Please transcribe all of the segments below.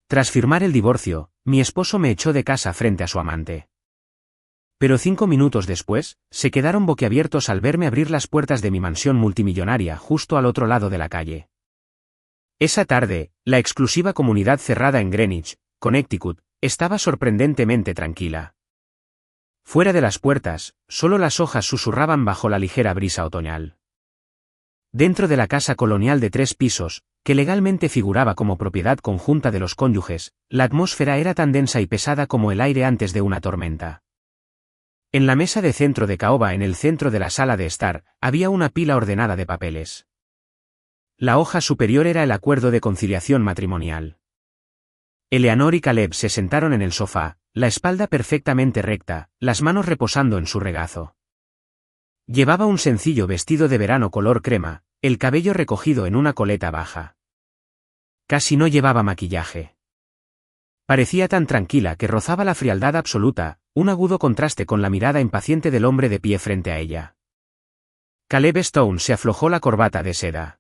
Tras firmar el divorcio, mi esposo me echó de casa frente a su amante. Pero 5 minutos después, se quedaron boquiabiertos al verme abrir las puertas de mi mansión multimillonaria justo al otro lado de la calle. Esa tarde, la exclusiva comunidad cerrada en Greenwich, Connecticut, estaba sorprendentemente tranquila. Fuera de las puertas, solo las hojas susurraban bajo la ligera brisa otoñal. Dentro de la casa colonial de 3 pisos, que legalmente figuraba como propiedad conjunta de los cónyuges, la atmósfera era tan densa y pesada como el aire antes de una tormenta. En la mesa de centro de caoba en el centro de la sala de estar, había una pila ordenada de papeles. La hoja superior era el acuerdo de conciliación matrimonial. Eleanor y Caleb se sentaron en el sofá, la espalda perfectamente recta, las manos reposando en su regazo. Llevaba un sencillo vestido de verano color crema, el cabello recogido en una coleta baja. Casi no llevaba maquillaje. Parecía tan tranquila que rozaba la frialdad absoluta, un agudo contraste con la mirada impaciente del hombre de pie frente a ella. Caleb Stone se aflojó la corbata de seda.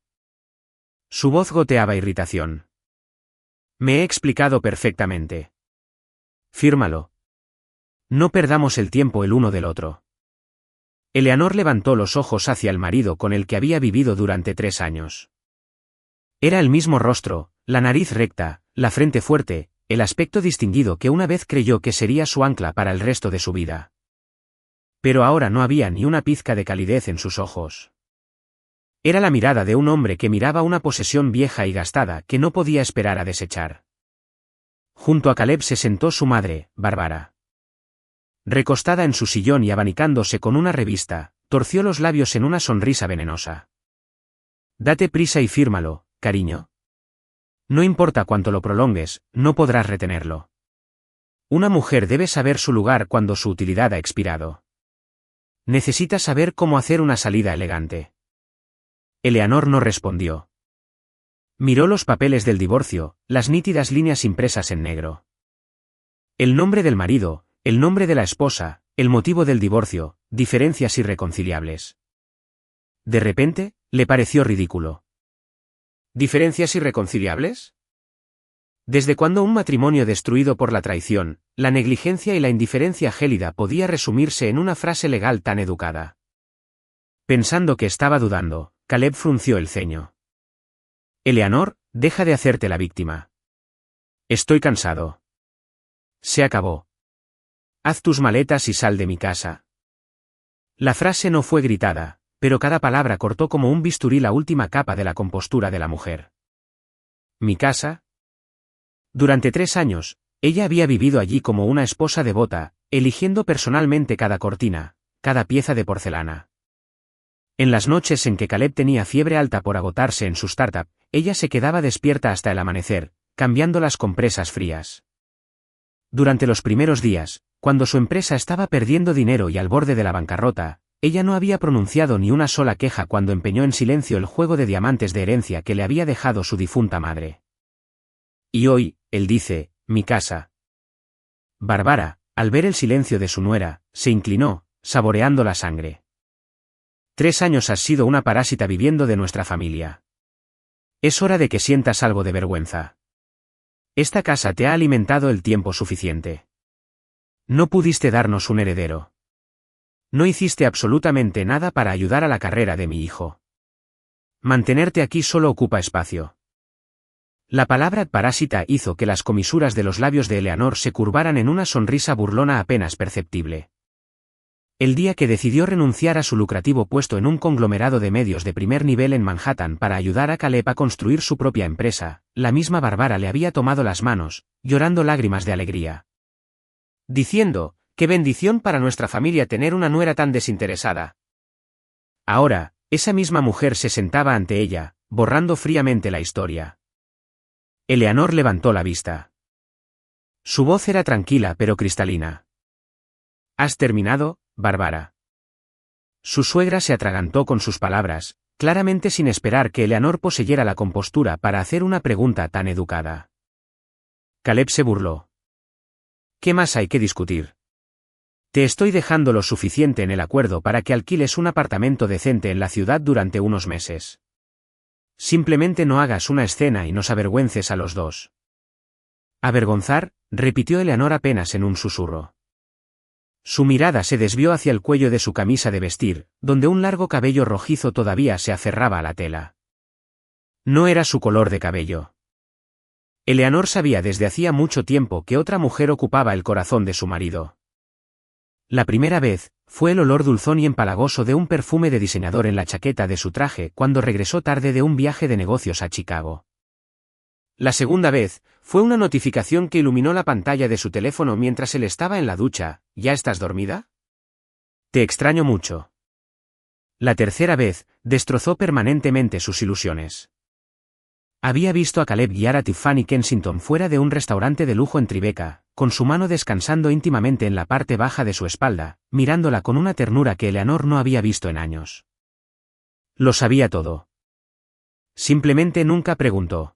Su voz goteaba irritación. Me he explicado perfectamente. Fírmalo. No perdamos el tiempo el uno del otro. Eleanor levantó los ojos hacia el marido con el que había vivido durante 3 años. Era el mismo rostro, la nariz recta, la frente fuerte, el aspecto distinguido que una vez creyó que sería su ancla para el resto de su vida. Pero ahora no había ni una pizca de calidez en sus ojos. Era la mirada de un hombre que miraba una posesión vieja y gastada que no podía esperar a desechar. Junto a Caleb se sentó su madre, Bárbara. Recostada en su sillón y abanicándose con una revista, torció los labios en una sonrisa venenosa. Date prisa y fírmalo, cariño. No importa cuánto lo prolongues, no podrás retenerlo. Una mujer debe saber su lugar cuando su utilidad ha expirado. Necesita saber cómo hacer una salida elegante. Eleanor no respondió. Miró los papeles del divorcio, las nítidas líneas impresas en negro. El nombre del marido, el nombre de la esposa, el motivo del divorcio, diferencias irreconciliables. De repente, le pareció ridículo. ¿Diferencias irreconciliables? ¿Desde cuándo un matrimonio destruido por la traición, la negligencia y la indiferencia gélida podía resumirse en una frase legal tan educada? Pensando que estaba dudando, Caleb frunció el ceño. Eleanor, deja de hacerte la víctima. Estoy cansado. Se acabó. Haz tus maletas y sal de mi casa. La frase no fue gritada, pero cada palabra cortó como un bisturí la última capa de la compostura de la mujer. ¿Mi casa? Durante 3 años, ella había vivido allí como una esposa devota, eligiendo personalmente cada cortina, cada pieza de porcelana. En las noches en que Caleb tenía fiebre alta por agotarse en su startup, ella se quedaba despierta hasta el amanecer, cambiando las compresas frías. Durante los primeros días, cuando su empresa estaba perdiendo dinero y al borde de la bancarrota, ella no había pronunciado ni una sola queja cuando empeñó en silencio el juego de diamantes de herencia que le había dejado su difunta madre. Y hoy, él dice, mi casa. Bárbara, al ver el silencio de su nuera, se inclinó, saboreando la sangre. 3 años has sido una parásita viviendo de nuestra familia. Es hora de que sientas algo de vergüenza. Esta casa te ha alimentado el tiempo suficiente. No pudiste darnos un heredero. No hiciste absolutamente nada para ayudar a la carrera de mi hijo. Mantenerte aquí solo ocupa espacio. La palabra parásita hizo que las comisuras de los labios de Eleanor se curvaran en una sonrisa burlona apenas perceptible. El día que decidió renunciar a su lucrativo puesto en un conglomerado de medios de primer nivel en Manhattan para ayudar a Caleb a construir su propia empresa, la misma Bárbara le había tomado las manos, llorando lágrimas de alegría. Diciendo, ¡qué bendición para nuestra familia tener una nuera tan desinteresada! Ahora, esa misma mujer se sentaba ante ella, borrando fríamente la historia. Eleanor levantó la vista. Su voz era tranquila pero cristalina. ¿Has terminado, Bárbara? Su suegra se atragantó con sus palabras, claramente sin esperar que Eleanor poseyera la compostura para hacer una pregunta tan educada. Caleb se burló. ¿Qué más hay que discutir? Te estoy dejando lo suficiente en el acuerdo para que alquiles un apartamento decente en la ciudad durante unos meses. Simplemente no hagas una escena y nos avergüences a los dos. Avergonzar, repitió Eleanor apenas en un susurro. Su mirada se desvió hacia el cuello de su camisa de vestir, donde un largo cabello rojizo todavía se aferraba a la tela. No era su color de cabello. Eleanor sabía desde hacía mucho tiempo que otra mujer ocupaba el corazón de su marido. La primera vez, fue el olor dulzón y empalagoso de un perfume de diseñador en la chaqueta de su traje cuando regresó tarde de un viaje de negocios a Chicago. La segunda vez, fue una notificación que iluminó la pantalla de su teléfono mientras él estaba en la ducha. ¿Ya estás dormida? Te extraño mucho. La tercera vez, destrozó permanentemente sus ilusiones. Había visto a Caleb guiar a Tiffany Kensington fuera de un restaurante de lujo en Tribeca, con su mano descansando íntimamente en la parte baja de su espalda, mirándola con una ternura que Eleanor no había visto en años. Lo sabía todo. Simplemente nunca preguntó.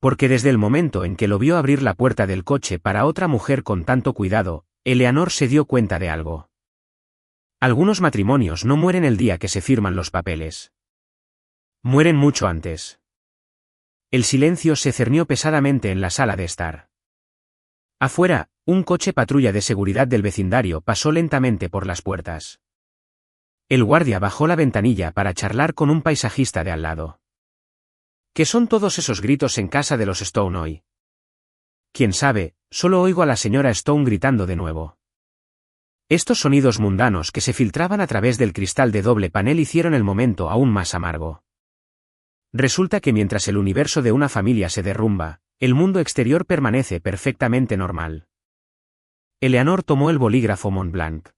Porque desde el momento en que lo vio abrir la puerta del coche para otra mujer con tanto cuidado, Eleanor se dio cuenta de algo. Algunos matrimonios no mueren el día que se firman los papeles. Mueren mucho antes. El silencio se cernió pesadamente en la sala de estar. Afuera, un coche patrulla de seguridad del vecindario pasó lentamente por las puertas. El guardia bajó la ventanilla para charlar con un paisajista de al lado. ¿Qué son todos esos gritos en casa de los Stone hoy? Quién sabe, solo oigo a la señora Stone gritando de nuevo. Estos sonidos mundanos que se filtraban a través del cristal de doble panel hicieron el momento aún más amargo. Resulta que mientras el universo de una familia se derrumba, el mundo exterior permanece perfectamente normal. Eleanor tomó el bolígrafo Montblanc.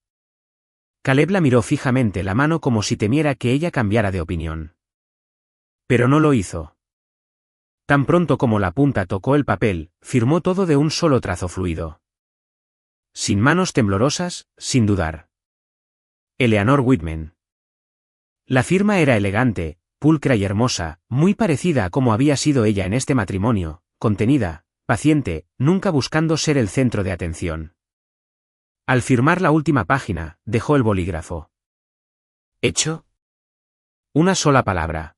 Caleb la miró fijamente la mano como si temiera que ella cambiara de opinión. Pero no lo hizo. Tan pronto como la punta tocó el papel, firmó todo de un solo trazo fluido. Sin manos temblorosas, sin dudar. Eleanor Whitman. La firma era elegante, pulcra y hermosa, muy parecida a como había sido ella en este matrimonio, contenida, paciente, nunca buscando ser el centro de atención. Al firmar la última página, dejó el bolígrafo. ¿Hecho? Una sola palabra.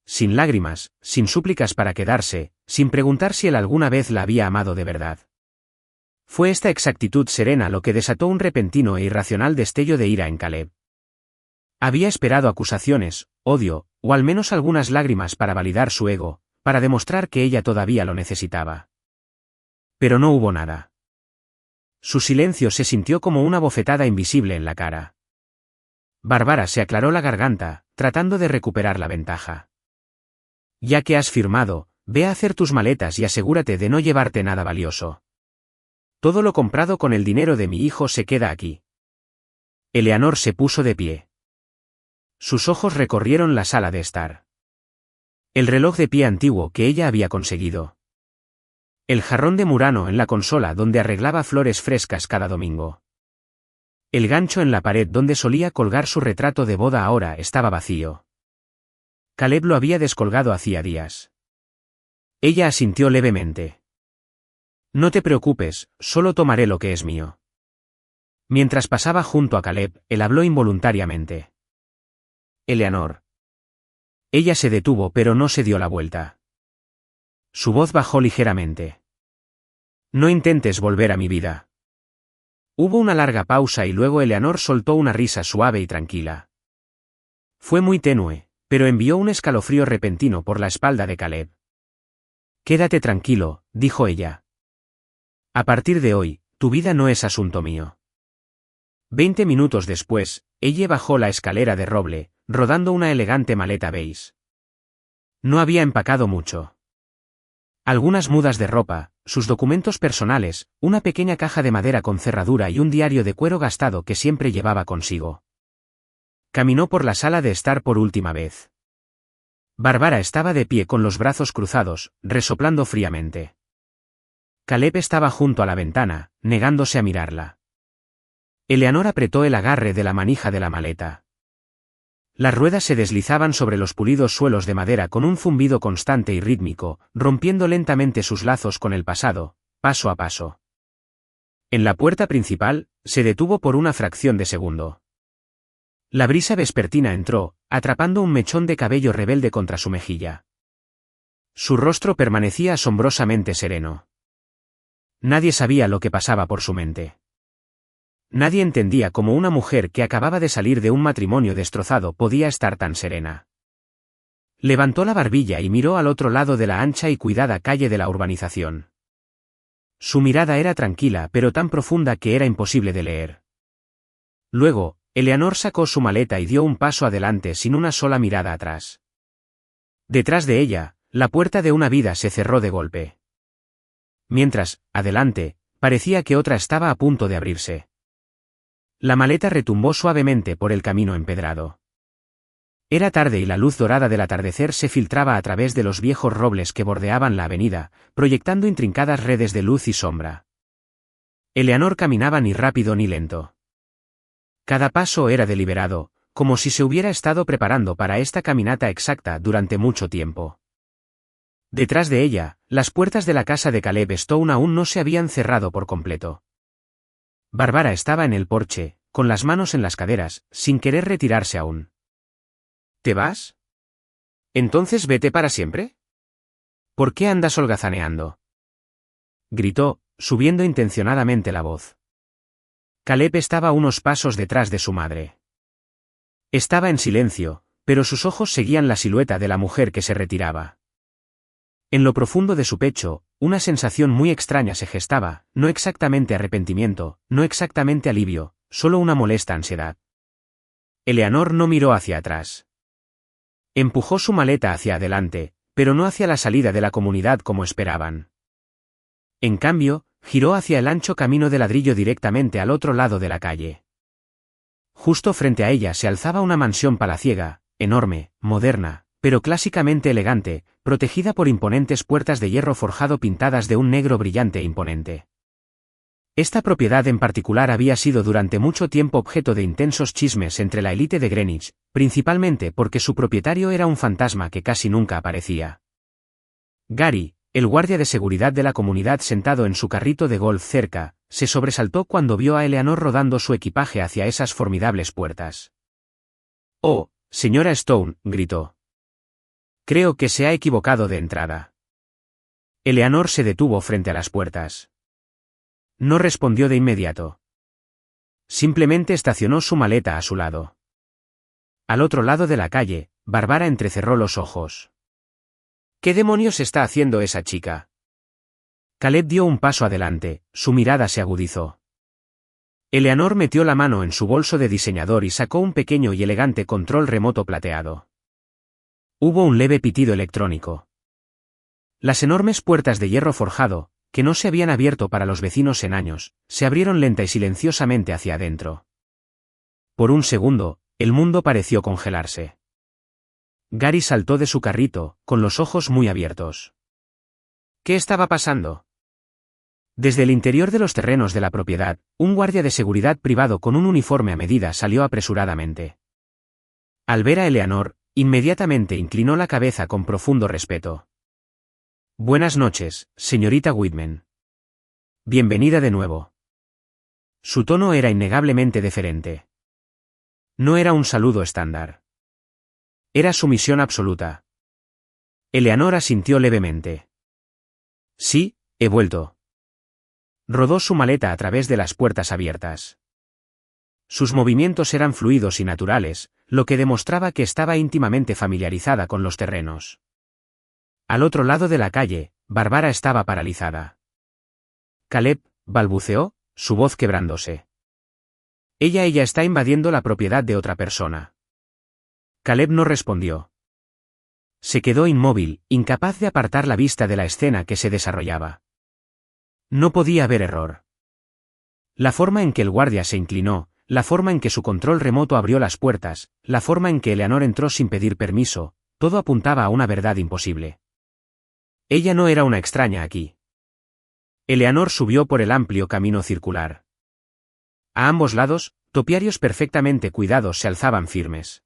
Sin lágrimas, sin súplicas para quedarse, sin preguntar si él alguna vez la había amado de verdad. Fue esta exactitud serena lo que desató un repentino e irracional destello de ira en Caleb. Había esperado acusaciones, odio, o al menos algunas lágrimas para validar su ego, para demostrar que ella todavía lo necesitaba. Pero no hubo nada. Su silencio se sintió como una bofetada invisible en la cara. Bárbara se aclaró la garganta, tratando de recuperar la ventaja. Ya que has firmado, ve a hacer tus maletas y asegúrate de no llevarte nada valioso. Todo lo comprado con el dinero de mi hijo se queda aquí. Eleanor se puso de pie. Sus ojos recorrieron la sala de estar. El reloj de pie antiguo que ella había conseguido. El jarrón de Murano en la consola donde arreglaba flores frescas cada domingo. El gancho en la pared donde solía colgar su retrato de boda ahora estaba vacío. Caleb lo había descolgado hacía días. Ella asintió levemente. No te preocupes, solo tomaré lo que es mío. Mientras pasaba junto a Caleb, él habló involuntariamente. Eleanor. Ella se detuvo pero no se dio la vuelta. Su voz bajó ligeramente. No intentes volver a mi vida. Hubo una larga pausa y luego Eleanor soltó una risa suave y tranquila. Fue muy tenue, pero envió un escalofrío repentino por la espalda de Caleb. Quédate tranquilo, dijo ella. A partir de hoy, tu vida no es asunto mío. 20 minutos después, ella bajó la escalera de roble, rodando una elegante maleta beige. No había empacado mucho. Algunas mudas de ropa, sus documentos personales, una pequeña caja de madera con cerradura y un diario de cuero gastado que siempre llevaba consigo. Caminó por la sala de estar por última vez. Bárbara estaba de pie con los brazos cruzados, resoplando fríamente. Caleb estaba junto a la ventana, negándose a mirarla. Eleanor apretó el agarre de la manija de la maleta. Las ruedas se deslizaban sobre los pulidos suelos de madera con un zumbido constante y rítmico, rompiendo lentamente sus lazos con el pasado, paso a paso. En la puerta principal, se detuvo por una fracción de segundo. La brisa vespertina entró, atrapando un mechón de cabello rebelde contra su mejilla. Su rostro permanecía asombrosamente sereno. Nadie sabía lo que pasaba por su mente. Nadie entendía cómo una mujer que acababa de salir de un matrimonio destrozado podía estar tan serena. Levantó la barbilla y miró al otro lado de la ancha y cuidada calle de la urbanización. Su mirada era tranquila pero tan profunda que era imposible de leer. Luego, Eleanor sacó su maleta y dio un paso adelante sin una sola mirada atrás. Detrás de ella, la puerta de una vida se cerró de golpe. Mientras, adelante, parecía que otra estaba a punto de abrirse. La maleta retumbó suavemente por el camino empedrado. Era tarde y la luz dorada del atardecer se filtraba a través de los viejos robles que bordeaban la avenida, proyectando intrincadas redes de luz y sombra. Eleanor caminaba ni rápido ni lento. Cada paso era deliberado, como si se hubiera estado preparando para esta caminata exacta durante mucho tiempo. Detrás de ella, las puertas de la casa de Caleb Stone aún no se habían cerrado por completo. Barbara estaba en el porche, con las manos en las caderas, sin querer retirarse aún. ¿Te vas? ¿Entonces vete para siempre? ¿Por qué andas holgazaneando? Gritó, subiendo intencionadamente la voz. Caleb estaba a unos pasos detrás de su madre. Estaba en silencio, pero sus ojos seguían la silueta de la mujer que se retiraba. En lo profundo de su pecho, una sensación muy extraña se gestaba, no exactamente arrepentimiento, no exactamente alivio, solo una molesta ansiedad. Eleanor no miró hacia atrás. Empujó su maleta hacia adelante, pero no hacia la salida de la comunidad como esperaban. En cambio, giró hacia el ancho camino de ladrillo directamente al otro lado de la calle. Justo frente a ella se alzaba una mansión palaciega, enorme, moderna, pero clásicamente elegante, protegida por imponentes puertas de hierro forjado pintadas de un negro brillante e imponente. Esta propiedad en particular había sido durante mucho tiempo objeto de intensos chismes entre la élite de Greenwich, principalmente porque su propietario era un fantasma que casi nunca aparecía. Gary, el guardia de seguridad de la comunidad sentado en su carrito de golf cerca, se sobresaltó cuando vio a Eleanor rodando su equipaje hacia esas formidables puertas. «Oh, señora Stone», gritó. «Creo que se ha equivocado de entrada». Eleanor se detuvo frente a las puertas. No respondió de inmediato. Simplemente estacionó su maleta a su lado. Al otro lado de la calle, Barbara entrecerró los ojos. ¿Qué demonios está haciendo esa chica? Caleb dio un paso adelante, su mirada se agudizó. Eleanor metió la mano en su bolso de diseñador y sacó un pequeño y elegante control remoto plateado. Hubo un leve pitido electrónico. Las enormes puertas de hierro forjado, que no se habían abierto para los vecinos en años, se abrieron lenta y silenciosamente hacia adentro. Por un segundo, el mundo pareció congelarse. Gary saltó de su carrito, con los ojos muy abiertos. ¿Qué estaba pasando? Desde el interior de los terrenos de la propiedad, un guardia de seguridad privado con un uniforme a medida salió apresuradamente. Al ver a Eleanor, inmediatamente inclinó la cabeza con profundo respeto. «Buenas noches, señorita Whitman. Bienvenida de nuevo». Su tono era innegablemente deferente. No era un saludo estándar. Era sumisión absoluta. Eleanor asintió levemente. «Sí, he vuelto». Rodó su maleta a través de las puertas abiertas. Sus movimientos eran fluidos y naturales, lo que demostraba que estaba íntimamente familiarizada con los terrenos. Al otro lado de la calle, Barbara estaba paralizada. «Caleb», balbuceó, su voz quebrándose. Ella está invadiendo la propiedad de otra persona». Caleb no respondió. Se quedó inmóvil, incapaz de apartar la vista de la escena que se desarrollaba. No podía haber error. La forma en que el guardia se inclinó, la forma en que su control remoto abrió las puertas, la forma en que Eleanor entró sin pedir permiso, todo apuntaba a una verdad imposible. Ella no era una extraña aquí. Eleanor subió por el amplio camino circular. A ambos lados, topiarios perfectamente cuidados se alzaban firmes.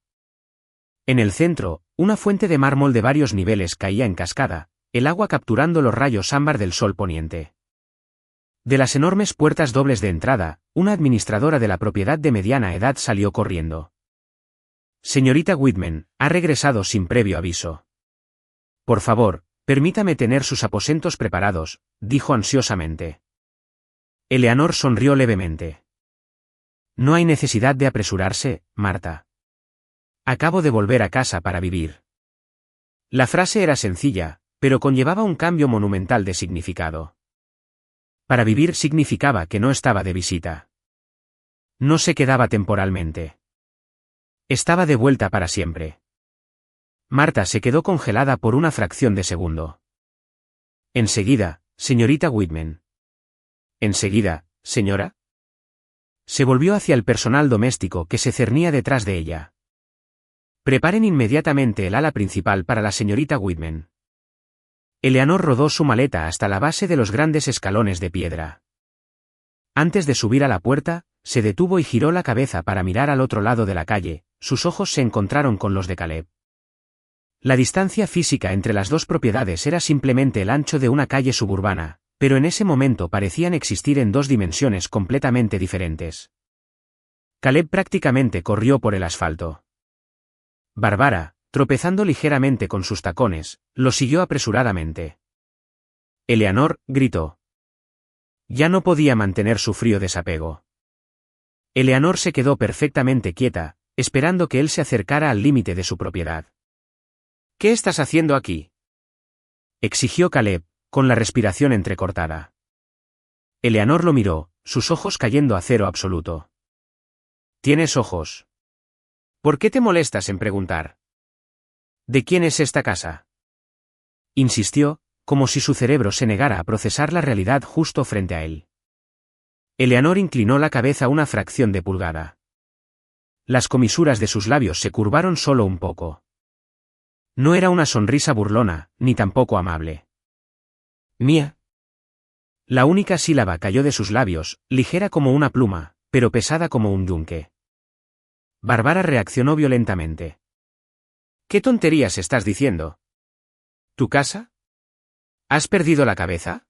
En el centro, una fuente de mármol de varios niveles caía en cascada, el agua capturando los rayos ámbar del sol poniente. De las enormes puertas dobles de entrada, una administradora de la propiedad de mediana edad salió corriendo. «Señorita Whitman, ha regresado sin previo aviso. Por favor, Permítame tener sus aposentos preparados, dijo ansiosamente. Eleanor sonrió levemente. No hay necesidad de apresurarse, Marta. Acabo de volver a casa para vivir. La frase era sencilla, pero conllevaba un cambio monumental de significado. Para vivir significaba que no estaba de visita. No se quedaba temporalmente. Estaba de vuelta para siempre. Marta se quedó congelada por una fracción de segundo. Enseguida, señorita Whitman. Enseguida, señora. Se volvió hacia el personal doméstico que se cernía detrás de ella. Preparen inmediatamente el ala principal para la señorita Whitman. Eleanor rodó su maleta hasta la base de los grandes escalones de piedra. Antes de subir a la puerta, se detuvo y giró la cabeza para mirar al otro lado de la calle. Sus ojos se encontraron con los de Caleb. La distancia física entre las dos propiedades era simplemente el ancho de una calle suburbana, pero en ese momento parecían existir en dos dimensiones completamente diferentes. Caleb prácticamente corrió por el asfalto. Bárbara, tropezando ligeramente con sus tacones, lo siguió apresuradamente. Eleanor, gritó. Ya no podía mantener su frío desapego. Eleanor se quedó perfectamente quieta, esperando que él se acercara al límite de su propiedad. ¿Qué estás haciendo aquí?, exigió Caleb, con la respiración entrecortada. Eleanor lo miró, sus ojos cayendo a cero absoluto. ¿Tienes ojos? ¿Por qué te molestas en preguntar? ¿De quién es esta casa?, insistió, como si su cerebro se negara a procesar la realidad justo frente a él. Eleanor inclinó la cabeza una fracción de pulgada. Las comisuras de sus labios se curvaron solo un poco. No era una sonrisa burlona, ni tampoco amable. Mía. La única sílaba cayó de sus labios, ligera como una pluma, pero pesada como un yunque. Bárbara reaccionó violentamente. ¿Qué tonterías estás diciendo? ¿Tu casa? ¿Has perdido la cabeza?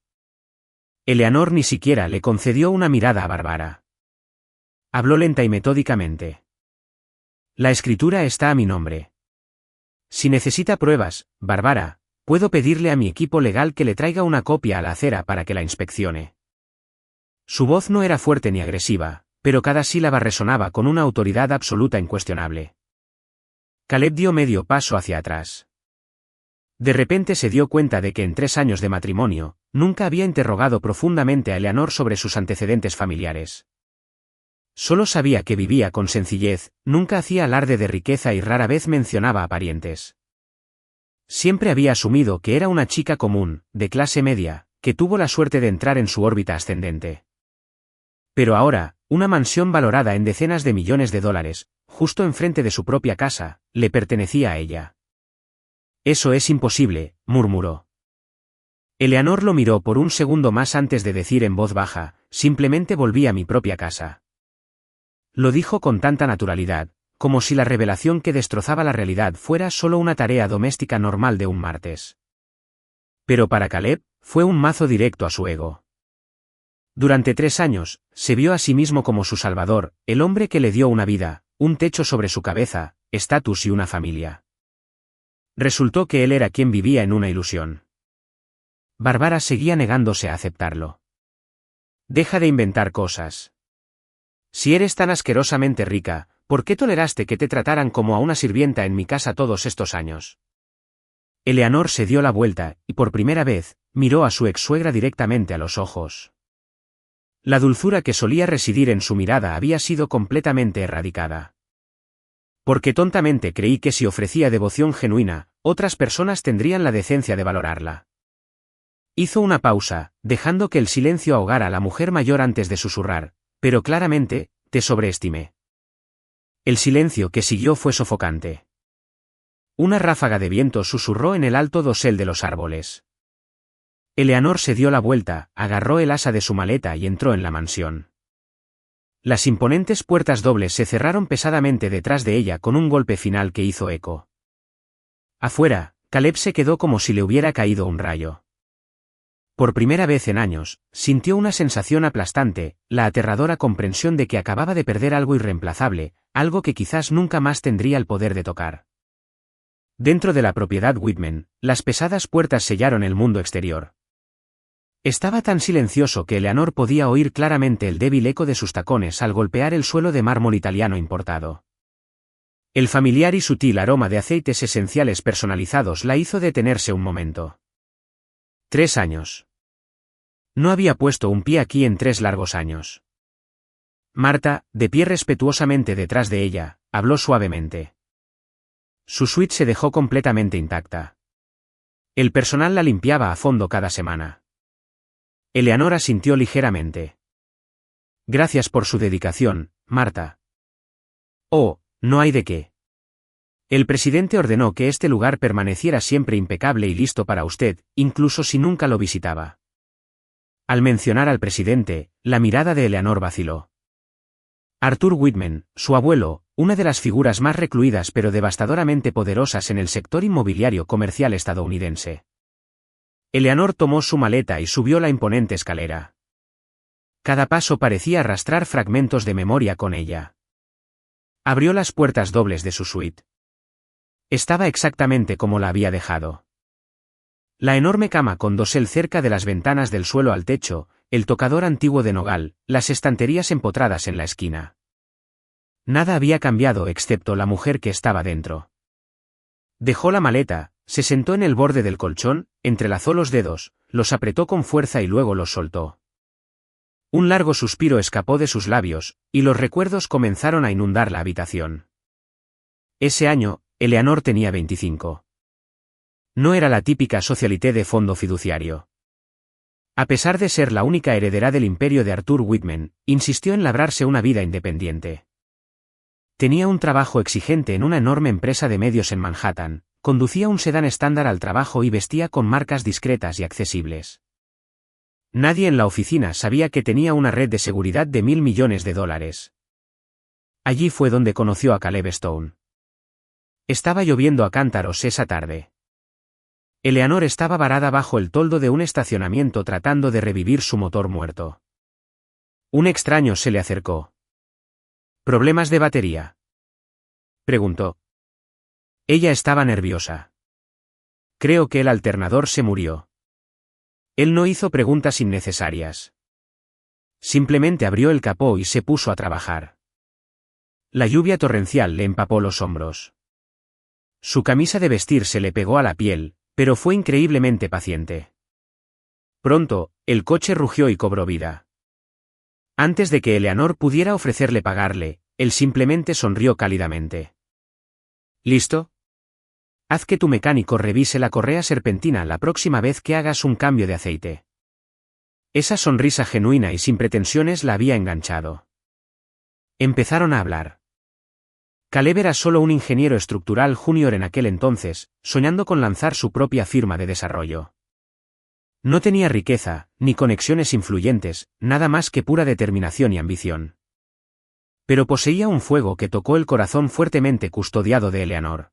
Eleanor ni siquiera le concedió una mirada a Bárbara. Habló lenta y metódicamente. La escritura está a mi nombre. Si necesita pruebas, Bárbara, puedo pedirle a mi equipo legal que le traiga una copia a la acera para que la inspeccione. Su voz no era fuerte ni agresiva, pero cada sílaba resonaba con una autoridad absoluta e incuestionable. Caleb dio medio paso hacia atrás. De repente se dio cuenta de que en 3 años de matrimonio, nunca había interrogado profundamente a Eleanor sobre sus antecedentes familiares. Solo sabía que vivía con sencillez, nunca hacía alarde de riqueza y rara vez mencionaba a parientes. Siempre había asumido que era una chica común, de clase media, que tuvo la suerte de entrar en su órbita ascendente. Pero ahora, una mansión valorada en decenas de millones de dólares, justo enfrente de su propia casa, le pertenecía a ella. Eso es imposible, murmuró. Eleanor lo miró por un segundo más antes de decir en voz baja, simplemente volví a mi propia casa. Lo dijo con tanta naturalidad, como si la revelación que destrozaba la realidad fuera solo una tarea doméstica normal de un martes. Pero para Caleb, fue un mazo directo a su ego. Durante 3 años, se vio a sí mismo como su salvador, el hombre que le dio una vida, un techo sobre su cabeza, estatus y una familia. Resultó que él era quien vivía en una ilusión. Bárbara seguía negándose a aceptarlo. Deja de inventar cosas. Si eres tan asquerosamente rica, ¿por qué toleraste que te trataran como a una sirvienta en mi casa todos estos años? Eleanor se dio la vuelta, y por primera vez, miró a su ex-suegra directamente a los ojos. La dulzura que solía residir en su mirada había sido completamente erradicada. Porque tontamente creí que si ofrecía devoción genuina, otras personas tendrían la decencia de valorarla. Hizo una pausa, dejando que el silencio ahogara a la mujer mayor antes de susurrar, pero claramente, te sobreestimé. El silencio que siguió fue sofocante. Una ráfaga de viento susurró en el alto dosel de los árboles. Eleanor se dio la vuelta, agarró el asa de su maleta y entró en la mansión. Las imponentes puertas dobles se cerraron pesadamente detrás de ella con un golpe final que hizo eco. Afuera, Caleb se quedó como si le hubiera caído un rayo. Por primera vez en años, sintió una sensación aplastante, la aterradora comprensión de que acababa de perder algo irreemplazable, algo que quizás nunca más tendría el poder de tocar. Dentro de la propiedad Whitman, las pesadas puertas sellaron el mundo exterior. Estaba tan silencioso que Eleanor podía oír claramente el débil eco de sus tacones al golpear el suelo de mármol italiano importado. El familiar y sutil aroma de aceites esenciales personalizados la hizo detenerse un momento. 3 años. No había puesto un pie aquí en 3 largos años. Marta, de pie respetuosamente detrás de ella, habló suavemente. Su suite se dejó completamente intacta. El personal la limpiaba a fondo cada semana. Eleanor asintió ligeramente. Gracias por su dedicación, Marta. Oh, no hay de qué. El presidente ordenó que este lugar permaneciera siempre impecable y listo para usted, incluso si nunca lo visitaba. Al mencionar al presidente, la mirada de Eleanor vaciló. Arthur Whitman, su abuelo, una de las figuras más recluidas pero devastadoramente poderosas en el sector inmobiliario comercial estadounidense. Eleanor tomó su maleta y subió la imponente escalera. Cada paso parecía arrastrar fragmentos de memoria con ella. Abrió las puertas dobles de su suite. Estaba exactamente como la había dejado. La enorme cama con dosel cerca de las ventanas del suelo al techo, el tocador antiguo de nogal, las estanterías empotradas en la esquina. Nada había cambiado excepto la mujer que estaba dentro. Dejó la maleta, se sentó en el borde del colchón, entrelazó los dedos, los apretó con fuerza y luego los soltó. Un largo suspiro escapó de sus labios, y los recuerdos comenzaron a inundar la habitación. Ese año, Eleanor tenía 25. No era la típica socialité de fondo fiduciario. A pesar de ser la única heredera del imperio de Arthur Whitman, insistió en labrarse una vida independiente. Tenía un trabajo exigente en una enorme empresa de medios en Manhattan, conducía un sedán estándar al trabajo y vestía con marcas discretas y accesibles. Nadie en la oficina sabía que tenía una red de seguridad de $1.000 millones. Allí fue donde conoció a Caleb Stone. Estaba lloviendo a cántaros esa tarde. Eleanor estaba varada bajo el toldo de un estacionamiento tratando de revivir su motor muerto. Un extraño se le acercó. ¿Problemas de batería?, preguntó. Ella estaba nerviosa. Creo que el alternador se murió. Él no hizo preguntas innecesarias. Simplemente abrió el capó y se puso a trabajar. La lluvia torrencial le empapó los hombros. Su camisa de vestir se le pegó a la piel, pero fue increíblemente paciente. Pronto, el coche rugió y cobró vida. Antes de que Eleanor pudiera ofrecerle pagarle, él simplemente sonrió cálidamente. ¿Listo? Haz que tu mecánico revise la correa serpentina la próxima vez que hagas un cambio de aceite. Esa sonrisa genuina y sin pretensiones la había enganchado. Empezaron a hablar. Caleb era solo un ingeniero estructural junior en aquel entonces, soñando con lanzar su propia firma de desarrollo. No tenía riqueza, ni conexiones influyentes, nada más que pura determinación y ambición. Pero poseía un fuego que tocó el corazón fuertemente custodiado de Eleanor.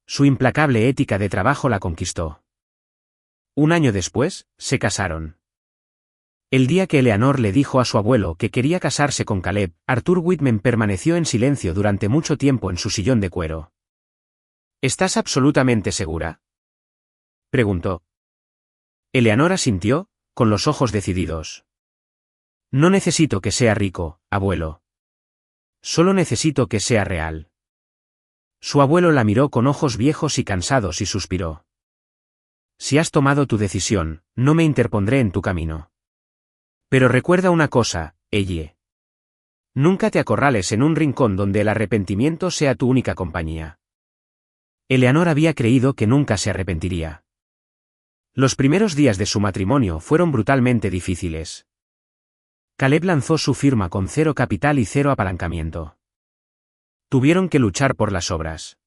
Su implacable ética de trabajo la conquistó. Un año después, se casaron. El día que Eleanor le dijo a su abuelo que quería casarse con Caleb, Arthur Whitman permaneció en silencio durante mucho tiempo en su sillón de cuero. ¿Estás absolutamente segura?, preguntó. Eleanor asintió, con los ojos decididos. No necesito que sea rico, abuelo. Solo necesito que sea real. Su abuelo la miró con ojos viejos y cansados y suspiró. Si has tomado tu decisión, no me interpondré en tu camino. Pero recuerda una cosa, Elle. Nunca te acorrales en un rincón donde el arrepentimiento sea tu única compañía. Eleanor había creído que nunca se arrepentiría. Los primeros días de su matrimonio fueron brutalmente difíciles. Caleb lanzó su firma con 0 capital y 0 apalancamiento. Tuvieron que luchar por las obras.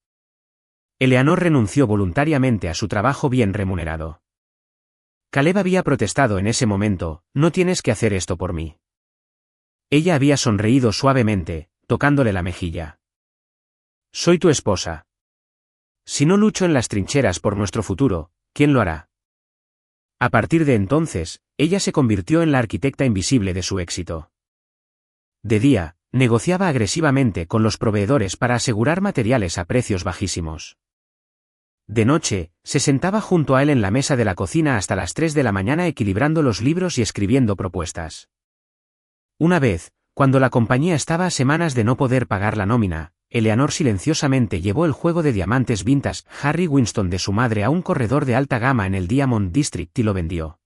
Eleanor renunció voluntariamente a su trabajo bien remunerado. Caleb había protestado en ese momento, no tienes que hacer esto por mí. Ella había sonreído suavemente, tocándole la mejilla. Soy tu esposa. Si no lucho en las trincheras por nuestro futuro, ¿quién lo hará? A partir de entonces, ella se convirtió en la arquitecta invisible de su éxito. De día, negociaba agresivamente con los proveedores para asegurar materiales a precios bajísimos. de noche, se sentaba junto a él en la mesa de la cocina hasta las 3 de la mañana equilibrando los libros y escribiendo propuestas. Una vez, cuando la compañía estaba a semanas de no poder pagar la nómina, Eleanor silenciosamente llevó el juego de diamantes vintage Harry Winston de su madre a un corredor de alta gama en el Diamond District y lo vendió.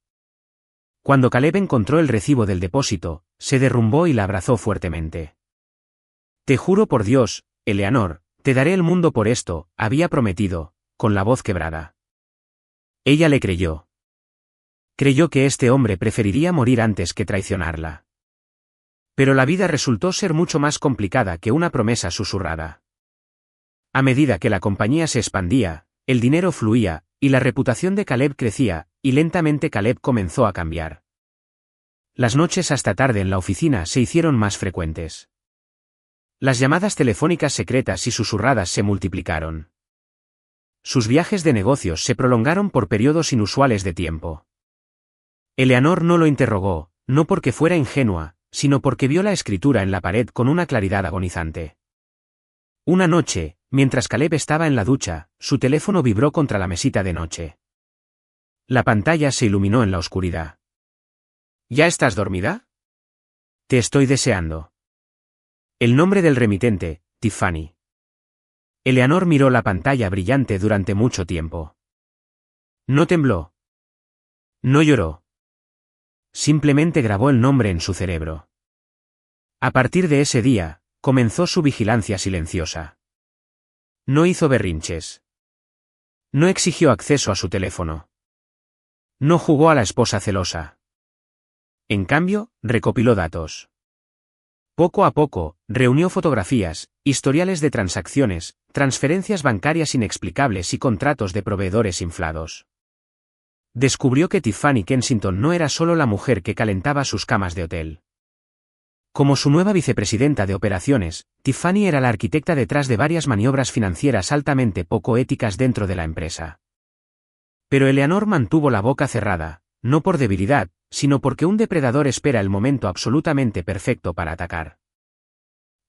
Cuando Caleb encontró el recibo del depósito, se derrumbó y la abrazó fuertemente. «Te juro por Dios, Eleanor, te daré el mundo por esto», había prometido, con la voz quebrada. Ella le creyó. Creyó que este hombre preferiría morir antes que traicionarla. Pero la vida resultó ser mucho más complicada que una promesa susurrada. A medida que la compañía se expandía, el dinero fluía, y la reputación de Caleb crecía, y lentamente Caleb comenzó a cambiar. Las noches hasta tarde en la oficina se hicieron más frecuentes. Las llamadas telefónicas secretas y susurradas se multiplicaron. Sus viajes de negocios se prolongaron por periodos inusuales de tiempo. Eleanor no lo interrogó, no porque fuera ingenua, sino porque vio la escritura en la pared con una claridad agonizante. Una noche, mientras Caleb estaba en la ducha, su teléfono vibró contra la mesita de noche. La pantalla se iluminó en la oscuridad. ¿Ya estás dormida? Te estoy deseando. El nombre del remitente, Tiffany. Eleanor miró la pantalla brillante durante mucho tiempo. No tembló. No lloró. Simplemente grabó el nombre en su cerebro. A partir de ese día, comenzó su vigilancia silenciosa. No hizo berrinches. No exigió acceso a su teléfono. No jugó a la esposa celosa. En cambio, recopiló datos. Poco a poco, reunió fotografías, historiales de transacciones, transferencias bancarias inexplicables y contratos de proveedores inflados. Descubrió que Tiffany Kensington no era solo la mujer que calentaba sus camas de hotel. Como su nueva vicepresidenta de operaciones, Tiffany era la arquitecta detrás de varias maniobras financieras altamente poco éticas dentro de la empresa. Pero Eleanor mantuvo la boca cerrada, no por debilidad, sino porque un depredador espera el momento absolutamente perfecto para atacar.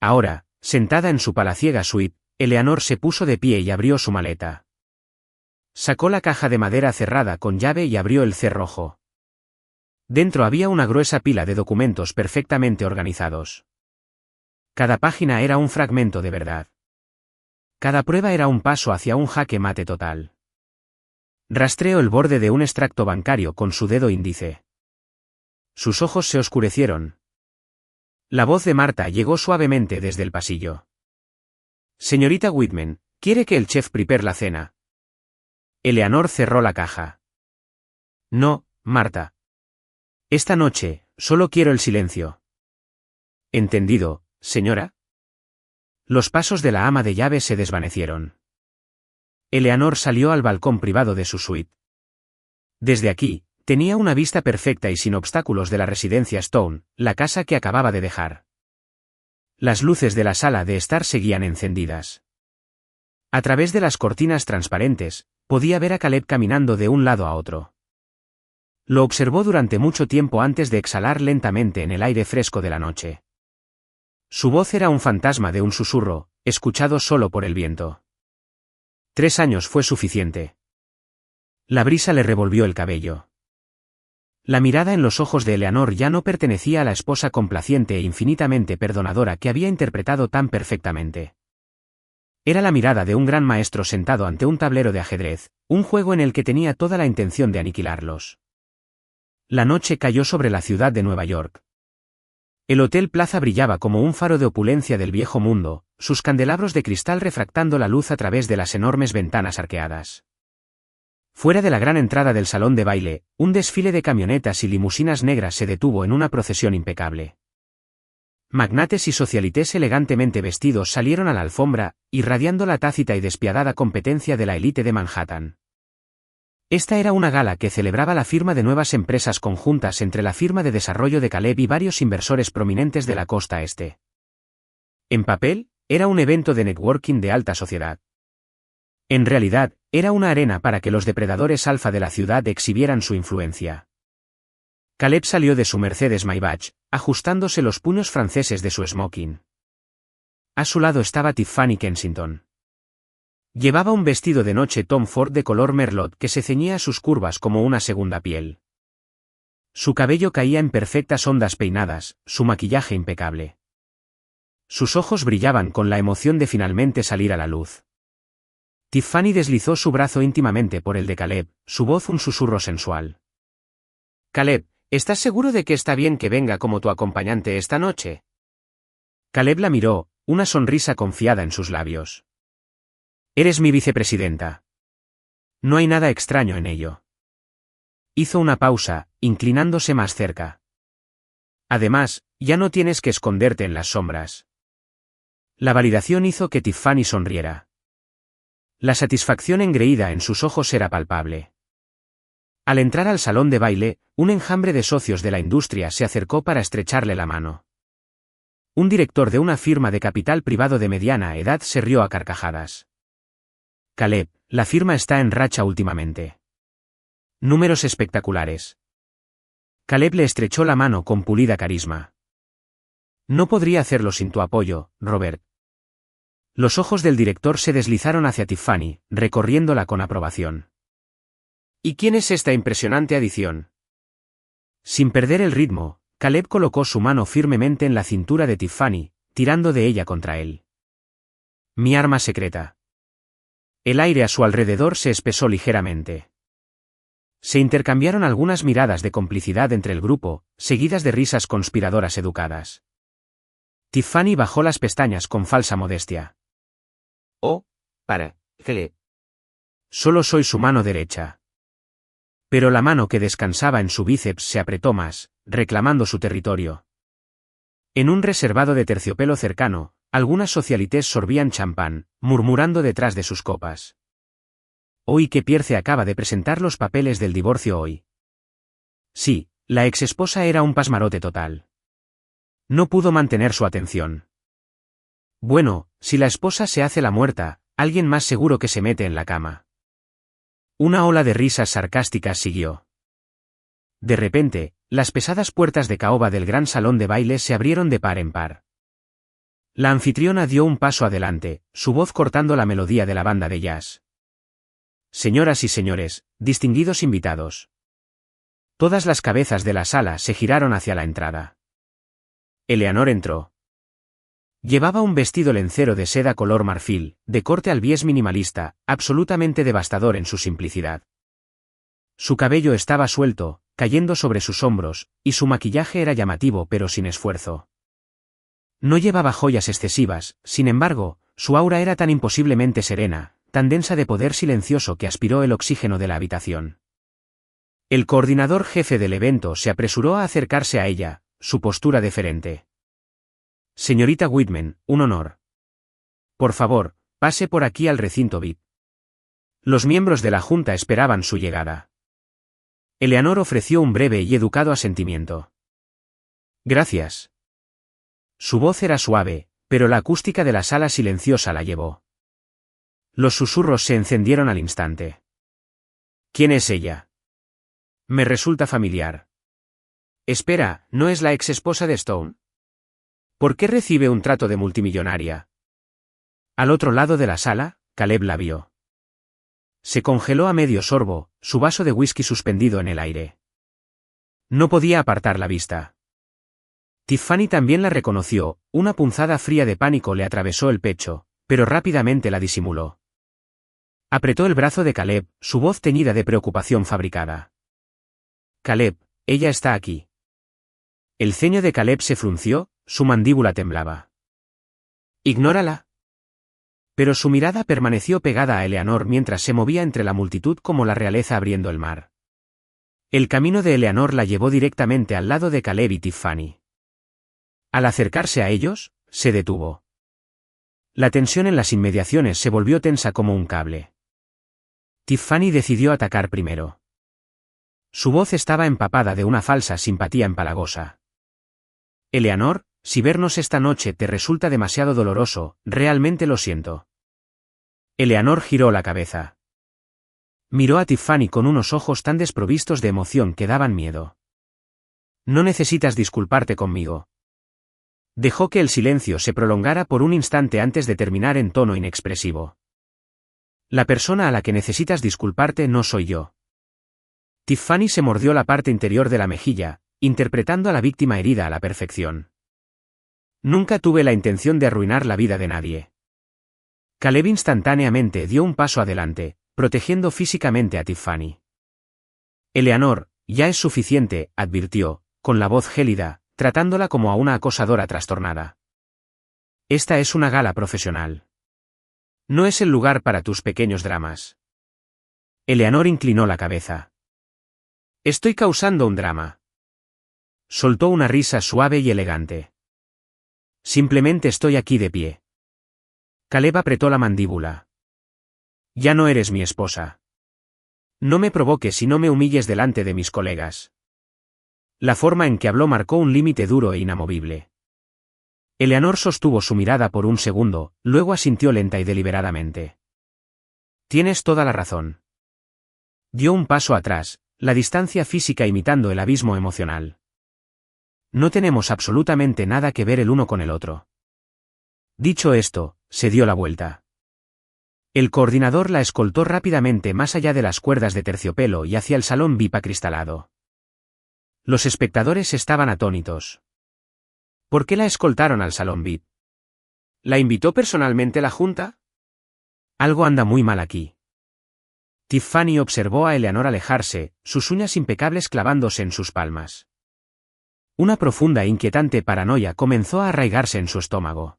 Ahora, sentada en su palaciega suite, Eleanor se puso de pie y abrió su maleta. Sacó la caja de madera cerrada con llave y abrió el cerrojo. Dentro había una gruesa pila de documentos perfectamente organizados. Cada página era un fragmento de verdad. Cada prueba era un paso hacia un jaque mate total. Rastreó el borde de un extracto bancario con su dedo índice. Sus ojos se oscurecieron. La voz de Marta llegó suavemente desde el pasillo. «Señorita Whitman, ¿quiere que el chef prepare la cena?» Eleanor cerró la caja. «No, Marta. Esta noche, solo quiero el silencio». «Entendido, señora». Los pasos de la ama de llaves se desvanecieron. Eleanor salió al balcón privado de su suite. Desde aquí, tenía una vista perfecta y sin obstáculos de la residencia Stone, la casa que acababa de dejar. Las luces de la sala de estar seguían encendidas. A través de las cortinas transparentes, podía ver a Caleb caminando de un lado a otro. Lo observó durante mucho tiempo antes de exhalar lentamente en el aire fresco de la noche. Su voz era un fantasma de un susurro, escuchado solo por el viento. 3 años fue suficiente. La brisa le revolvió el cabello. La mirada en los ojos de Eleanor ya no pertenecía a la esposa complaciente e infinitamente perdonadora que había interpretado tan perfectamente. Era la mirada de un gran maestro sentado ante un tablero de ajedrez, un juego en el que tenía toda la intención de aniquilarlos. La noche cayó sobre la ciudad de Nueva York. El Hotel Plaza brillaba como un faro de opulencia del viejo mundo, sus candelabros de cristal refractando la luz a través de las enormes ventanas arqueadas. Fuera de la gran entrada del salón de baile, un desfile de camionetas y limusinas negras se detuvo en una procesión impecable. Magnates y socialites elegantemente vestidos salieron a la alfombra, irradiando la tácita y despiadada competencia de la élite de Manhattan. Esta era una gala que celebraba la firma de nuevas empresas conjuntas entre la firma de desarrollo de Caleb y varios inversores prominentes de la costa este. En papel, era un evento de networking de alta sociedad. En realidad, era una arena para que los depredadores alfa de la ciudad exhibieran su influencia. Caleb salió de su Mercedes Maybach, ajustándose los puños franceses de su smoking. A su lado estaba Tiffany Kensington. Llevaba un vestido de noche Tom Ford de color merlot que se ceñía a sus curvas como una segunda piel. Su cabello caía en perfectas ondas peinadas, su maquillaje impecable. Sus ojos brillaban con la emoción de finalmente salir a la luz. Tiffany deslizó su brazo íntimamente por el de Caleb, su voz un susurro sensual. «Caleb, ¿estás seguro de que está bien que venga como tu acompañante esta noche?» Caleb la miró, una sonrisa confiada en sus labios. «Eres mi vicepresidenta. No hay nada extraño en ello». Hizo una pausa, inclinándose más cerca. «Además, ya no tienes que esconderte en las sombras». La validación hizo que Tiffany sonriera. La satisfacción engreída en sus ojos era palpable. Al entrar al salón de baile, un enjambre de socios de la industria se acercó para estrecharle la mano. Un director de una firma de capital privado de mediana edad se rió a carcajadas. «Caleb, la firma está en racha últimamente. Números espectaculares». Caleb le estrechó la mano con pulida carisma. «No podría hacerlo sin tu apoyo, Robert». Los ojos del director se deslizaron hacia Tiffany, recorriéndola con aprobación. «¿Y quién es esta impresionante adición?» Sin perder el ritmo, Caleb colocó su mano firmemente en la cintura de Tiffany, tirando de ella contra él. «Mi arma secreta». El aire a su alrededor se espesó ligeramente. Se intercambiaron algunas miradas de complicidad entre el grupo, seguidas de risas conspiradoras educadas. Tiffany bajó las pestañas con falsa modestia. «Oh, para, Caleb. Solo soy su mano derecha». Pero la mano que descansaba en su bíceps se apretó más, reclamando su territorio. En un reservado de terciopelo cercano, algunas socialites sorbían champán, murmurando detrás de sus copas. «Hoy que Pierce acaba de presentar los papeles del divorcio hoy». Sí, la exesposa era un pasmarote total. No pudo mantener su atención. Bueno, si la esposa se hace la muerta, alguien más seguro que se mete en la cama. Una ola de risas sarcásticas siguió. De repente, las pesadas puertas de caoba del gran salón de baile se abrieron de par en par. La anfitriona dio un paso adelante, su voz cortando la melodía de la banda de jazz. «Señoras y señores, distinguidos invitados». Todas las cabezas de la sala se giraron hacia la entrada. Eleanor entró. Llevaba un vestido lencero de seda color marfil, de corte albiés minimalista, absolutamente devastador en su simplicidad. Su cabello estaba suelto, cayendo sobre sus hombros, y su maquillaje era llamativo pero sin esfuerzo. No llevaba joyas excesivas, sin embargo, su aura era tan imposiblemente serena, tan densa de poder silencioso que aspiró el oxígeno de la habitación. El coordinador jefe del evento se apresuró a acercarse a ella, su postura deferente. «Señorita Whitman, un honor. Por favor, pase por aquí al recinto VIP». Los miembros de la junta esperaban su llegada. Eleanor ofreció un breve y educado asentimiento. «Gracias». Su voz era suave, pero la acústica de la sala silenciosa la llevó. Los susurros se encendieron al instante. «¿Quién es ella? Me resulta familiar». «Espera, ¿no es la ex esposa de Stone? ¿Por qué recibe un trato de multimillonaria?» Al otro lado de la sala, Caleb la vio. Se congeló a medio sorbo, su vaso de whisky suspendido en el aire. No podía apartar la vista. Tiffany también la reconoció, una punzada fría de pánico le atravesó el pecho, pero rápidamente la disimuló. Apretó el brazo de Caleb, su voz teñida de preocupación fabricada. «Caleb, ella está aquí». El ceño de Caleb se frunció, su mandíbula temblaba. «Ignórala». Pero su mirada permaneció pegada a Eleanor mientras se movía entre la multitud como la realeza abriendo el mar. El camino de Eleanor la llevó directamente al lado de Caleb y Tiffany. Al acercarse a ellos, se detuvo. La tensión en las inmediaciones se volvió tensa como un cable. Tiffany decidió atacar primero. Su voz estaba empapada de una falsa simpatía empalagosa. «Eleanor, si vernos esta noche te resulta demasiado doloroso, realmente lo siento». Eleanor giró la cabeza. Miró a Tiffany con unos ojos tan desprovistos de emoción que daban miedo. «No necesitas disculparte conmigo». Dejó que el silencio se prolongara por un instante antes de terminar en tono inexpresivo. La persona a la que necesitas disculparte no soy yo. Tiffany se mordió la parte interior de la mejilla, interpretando a la víctima herida a la perfección. Nunca tuve la intención de arruinar la vida de nadie. Caleb instantáneamente dio un paso adelante, protegiendo físicamente a Tiffany. Eleanor, ya es suficiente, advirtió, con la voz gélida, tratándola como a una acosadora trastornada. Esta es una gala profesional. No es el lugar para tus pequeños dramas. Eleanor inclinó la cabeza. Estoy causando un drama. Soltó una risa suave y elegante. Simplemente estoy aquí de pie. Caleb apretó la mandíbula. Ya no eres mi esposa. No me provoques y no me humilles delante de mis colegas. La forma en que habló marcó un límite duro e inamovible. Eleanor sostuvo su mirada por un segundo, luego asintió lenta y deliberadamente. Tienes toda la razón. Dio un paso atrás, la distancia física imitando el abismo emocional. No tenemos absolutamente nada que ver el uno con el otro. Dicho esto, se dio la vuelta. El coordinador la escoltó rápidamente más allá de las cuerdas de terciopelo y hacia el salón VIP acristalado. Los espectadores estaban atónitos. ¿Por qué la escoltaron al salón VIP? ¿La invitó personalmente la junta? Algo anda muy mal aquí. Tiffany observó a Eleanor alejarse, sus uñas impecables clavándose en sus palmas. Una profunda e inquietante paranoia comenzó a arraigarse en su estómago.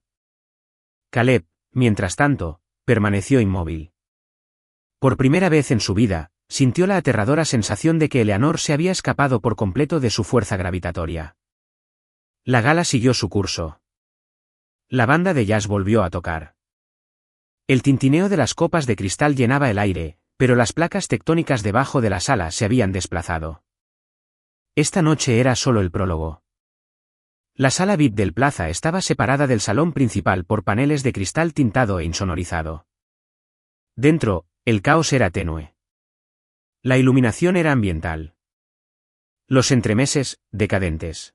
Caleb, mientras tanto, permaneció inmóvil. Por primera vez en su vida, sintió la aterradora sensación de que Eleanor se había escapado por completo de su fuerza gravitatoria. La gala siguió su curso. La banda de jazz volvió a tocar. El tintineo de las copas de cristal llenaba el aire, pero las placas tectónicas debajo de la sala se habían desplazado. Esta noche era solo el prólogo. La sala VIP del Plaza estaba separada del salón principal por paneles de cristal tintado e insonorizado. Dentro, el caos era tenue. La iluminación era ambiental. Los entremeses, decadentes.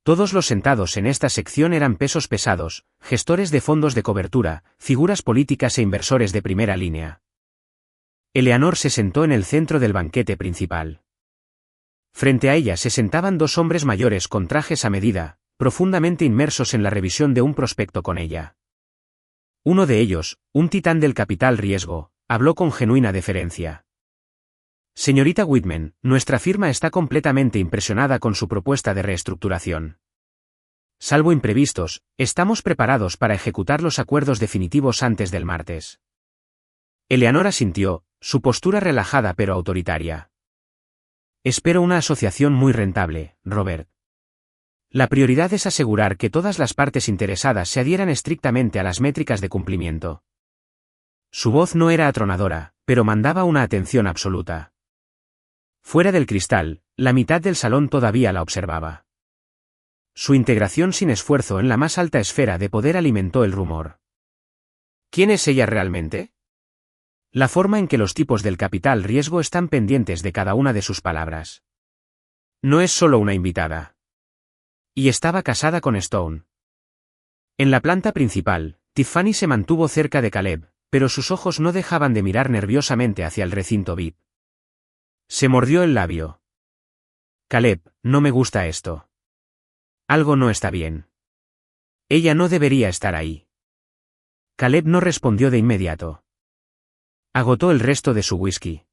Todos los sentados en esta sección eran pesos pesados, gestores de fondos de cobertura, figuras políticas e inversores de primera línea. Eleanor se sentó en el centro del banquete principal. Frente a ella se sentaban dos hombres mayores con trajes a medida, profundamente inmersos en la revisión de un prospecto con ella. Uno de ellos, un titán del capital riesgo, habló con genuina deferencia. Señorita Whitman, nuestra firma está completamente impresionada con su propuesta de reestructuración. Salvo imprevistos, estamos preparados para ejecutar los acuerdos definitivos antes del martes. Eleanor asintió, su postura relajada pero autoritaria. Espero una asociación muy rentable, Robert. La prioridad es asegurar que todas las partes interesadas se adhieran estrictamente a las métricas de cumplimiento. Su voz no era atronadora, pero mandaba una atención absoluta. Fuera del cristal, la mitad del salón todavía la observaba. Su integración sin esfuerzo en la más alta esfera de poder alimentó el rumor. ¿Quién es ella realmente? La forma en que los tipos del capital riesgo están pendientes de cada una de sus palabras. No es solo una invitada. Y estaba casada con Stone. En la planta principal, Tiffany se mantuvo cerca de Caleb, pero sus ojos no dejaban de mirar nerviosamente hacia el recinto VIP. Se mordió el labio. Caleb, no me gusta esto. Algo no está bien. Ella no debería estar ahí. Caleb no respondió de inmediato. Agotó el resto de su whisky.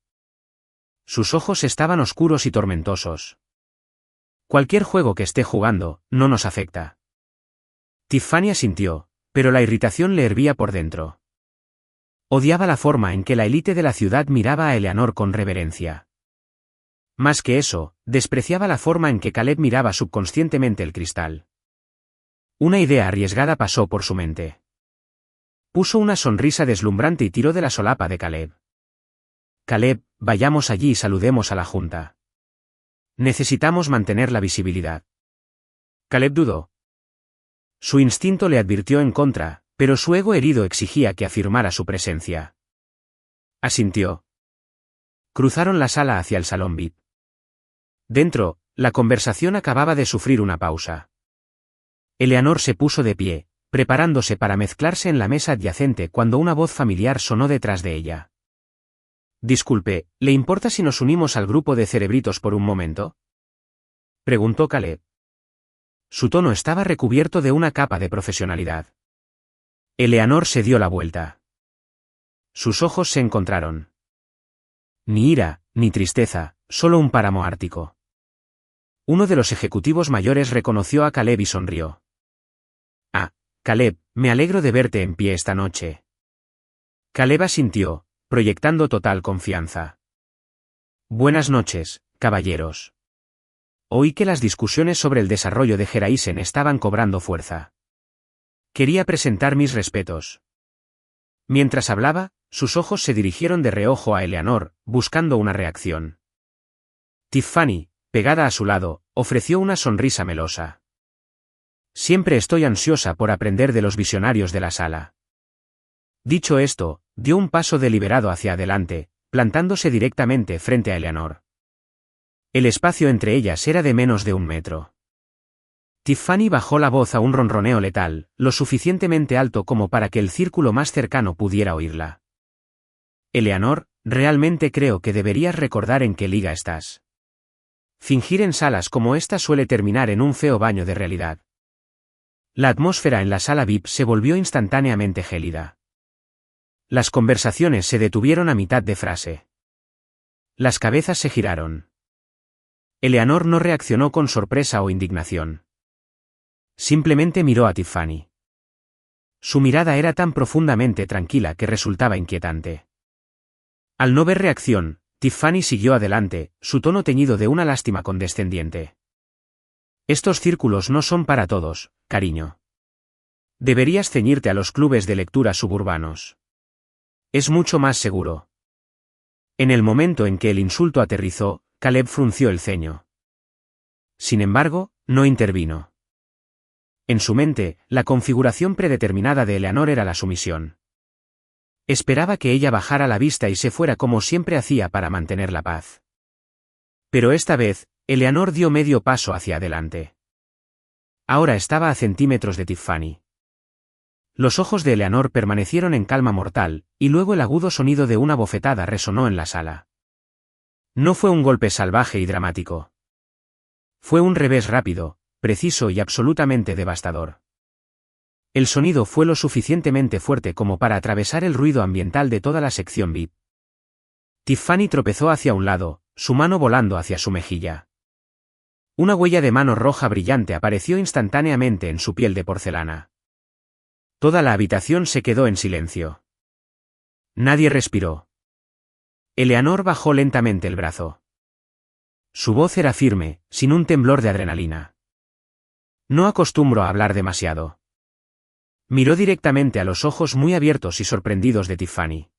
Sus ojos estaban oscuros y tormentosos. Cualquier juego que esté jugando, no nos afecta. Tiffany asintió, pero la irritación le hervía por dentro. Odiaba la forma en que la élite de la ciudad miraba a Eleanor con reverencia. Más que eso, despreciaba la forma en que Caleb miraba subconscientemente el cristal. Una idea arriesgada pasó por su mente. Puso una sonrisa deslumbrante y tiró de la solapa de Caleb. Caleb, vayamos allí y saludemos a la junta. Necesitamos mantener la visibilidad. Caleb dudó. Su instinto le advirtió en contra, pero su ego herido exigía que afirmara su presencia. Asintió. Cruzaron la sala hacia el salón VIP. Dentro, la conversación acababa de sufrir una pausa. Eleanor se puso de pie, preparándose para mezclarse en la mesa adyacente cuando una voz familiar sonó detrás de ella. «Disculpe, ¿le importa si nos unimos al grupo de cerebritos por un momento?», preguntó Caleb. Su tono estaba recubierto de una capa de profesionalidad. Eleanor se dio la vuelta. Sus ojos se encontraron. Ni ira, ni tristeza, solo un páramo ártico. Uno de los ejecutivos mayores reconoció a Caleb y sonrió. «Ah, Caleb, me alegro de verte en pie esta noche». Caleb asintió, proyectando total confianza. «Buenas noches, caballeros». Oí que las discusiones sobre el desarrollo de Geraisen estaban cobrando fuerza. Quería presentar mis respetos. Mientras hablaba, sus ojos se dirigieron de reojo a Eleanor, buscando una reacción. Tiffany, pegada a su lado, ofreció una sonrisa melosa. «Siempre estoy ansiosa por aprender de los visionarios de la sala». Dicho esto, dio un paso deliberado hacia adelante, plantándose directamente frente a Eleanor. El espacio entre ellas era de menos de 1 metro. Tiffany bajó la voz a un ronroneo letal, lo suficientemente alto como para que el círculo más cercano pudiera oírla. «Eleanor, realmente creo que deberías recordar en qué liga estás. Fingir en salas como esta suele terminar en un feo baño de realidad». La atmósfera en la sala VIP se volvió instantáneamente gélida. Las conversaciones se detuvieron a mitad de frase. Las cabezas se giraron. Eleanor no reaccionó con sorpresa o indignación. Simplemente miró a Tiffany. Su mirada era tan profundamente tranquila que resultaba inquietante. Al no ver reacción, Tiffany siguió adelante, su tono teñido de una lástima condescendiente. «Estos círculos no son para todos, cariño. Deberías ceñirte a los clubes de lectura suburbanos. Es mucho más seguro». En el momento en que el insulto aterrizó, Caleb frunció el ceño. Sin embargo, no intervino. En su mente, la configuración predeterminada de Eleanor era la sumisión. Esperaba que ella bajara la vista y se fuera como siempre hacía para mantener la paz. Pero esta vez, Eleanor dio medio paso hacia adelante. Ahora estaba a centímetros de Tiffany. Los ojos de Eleanor permanecieron en calma mortal, y luego el agudo sonido de una bofetada resonó en la sala. No fue un golpe salvaje y dramático. Fue un revés rápido, preciso y absolutamente devastador. El sonido fue lo suficientemente fuerte como para atravesar el ruido ambiental de toda la sección VIP. Tiffany tropezó hacia un lado, su mano volando hacia su mejilla. Una huella de mano roja brillante apareció instantáneamente en su piel de porcelana. Toda la habitación se quedó en silencio. Nadie respiró. Eleanor bajó lentamente el brazo. Su voz era firme, sin un temblor de adrenalina. «No acostumbro a hablar demasiado». Miró directamente a los ojos muy abiertos y sorprendidos de Tiffany.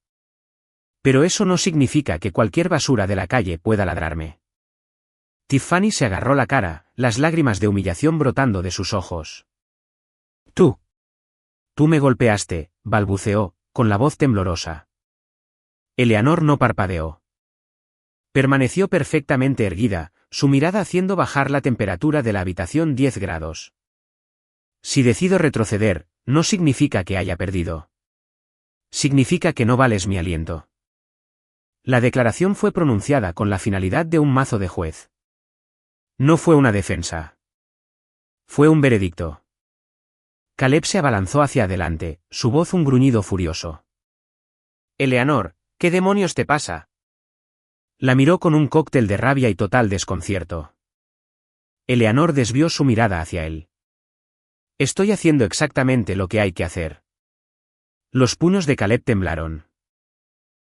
«Pero eso no significa que cualquier basura de la calle pueda ladrarme». Tiffany se agarró la cara, las lágrimas de humillación brotando de sus ojos. «Tú me golpeaste», balbuceó, con la voz temblorosa. Eleanor no parpadeó. Permaneció perfectamente erguida, su mirada haciendo bajar la temperatura de la habitación 10 grados. «Si decido retroceder, no significa que haya perdido. Significa que no vales mi aliento». La declaración fue pronunciada con la finalidad de un mazo de juez. No fue una defensa. Fue un veredicto. Caleb se abalanzó hacia adelante, su voz un gruñido furioso. «Eleanor, ¿qué demonios te pasa?». La miró con un cóctel de rabia y total desconcierto. Eleanor desvió su mirada hacia él. «Estoy haciendo exactamente lo que hay que hacer». Los puños de Caleb temblaron.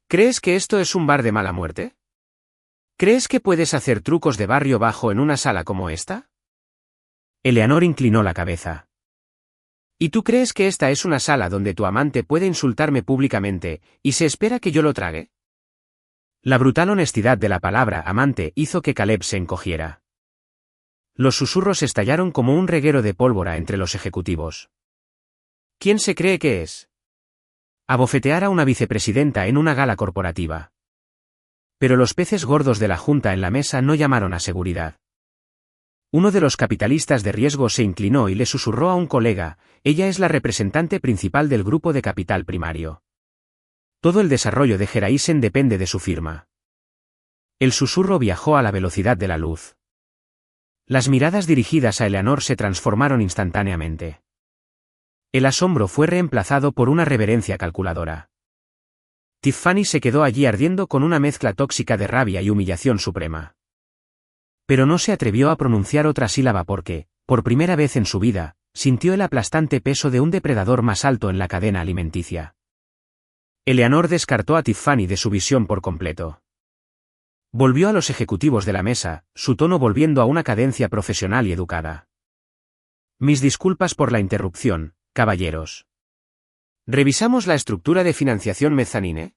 «¿Crees que esto es un bar de mala muerte? ¿Crees que puedes hacer trucos de barrio bajo en una sala como esta?». Eleanor inclinó la cabeza. «¿Y tú crees que esta es una sala donde tu amante puede insultarme públicamente, y se espera que yo lo trague?». La brutal honestidad de la palabra amante hizo que Caleb se encogiera. Los susurros estallaron como un reguero de pólvora entre los ejecutivos. ¿Quién se cree que es? Abofetear a una vicepresidenta en una gala corporativa. Pero los peces gordos de la junta en la mesa no llamaron a seguridad. Uno de los capitalistas de riesgo se inclinó y le susurró a un colega: ella es la representante principal del grupo de capital primario. Todo el desarrollo de Geraisen depende de su firma. El susurro viajó a la velocidad de la luz. Las miradas dirigidas a Eleanor se transformaron instantáneamente. El asombro fue reemplazado por una reverencia calculadora. Tiffany se quedó allí ardiendo con una mezcla tóxica de rabia y humillación suprema. Pero no se atrevió a pronunciar otra sílaba porque, por primera vez en su vida, sintió el aplastante peso de un depredador más alto en la cadena alimenticia. Eleanor descartó a Tiffany de su visión por completo. Volvió a los ejecutivos de la mesa, su tono volviendo a una cadencia profesional y educada. Mis disculpas por la interrupción, caballeros. ¿Revisamos la estructura de financiación mezzanine?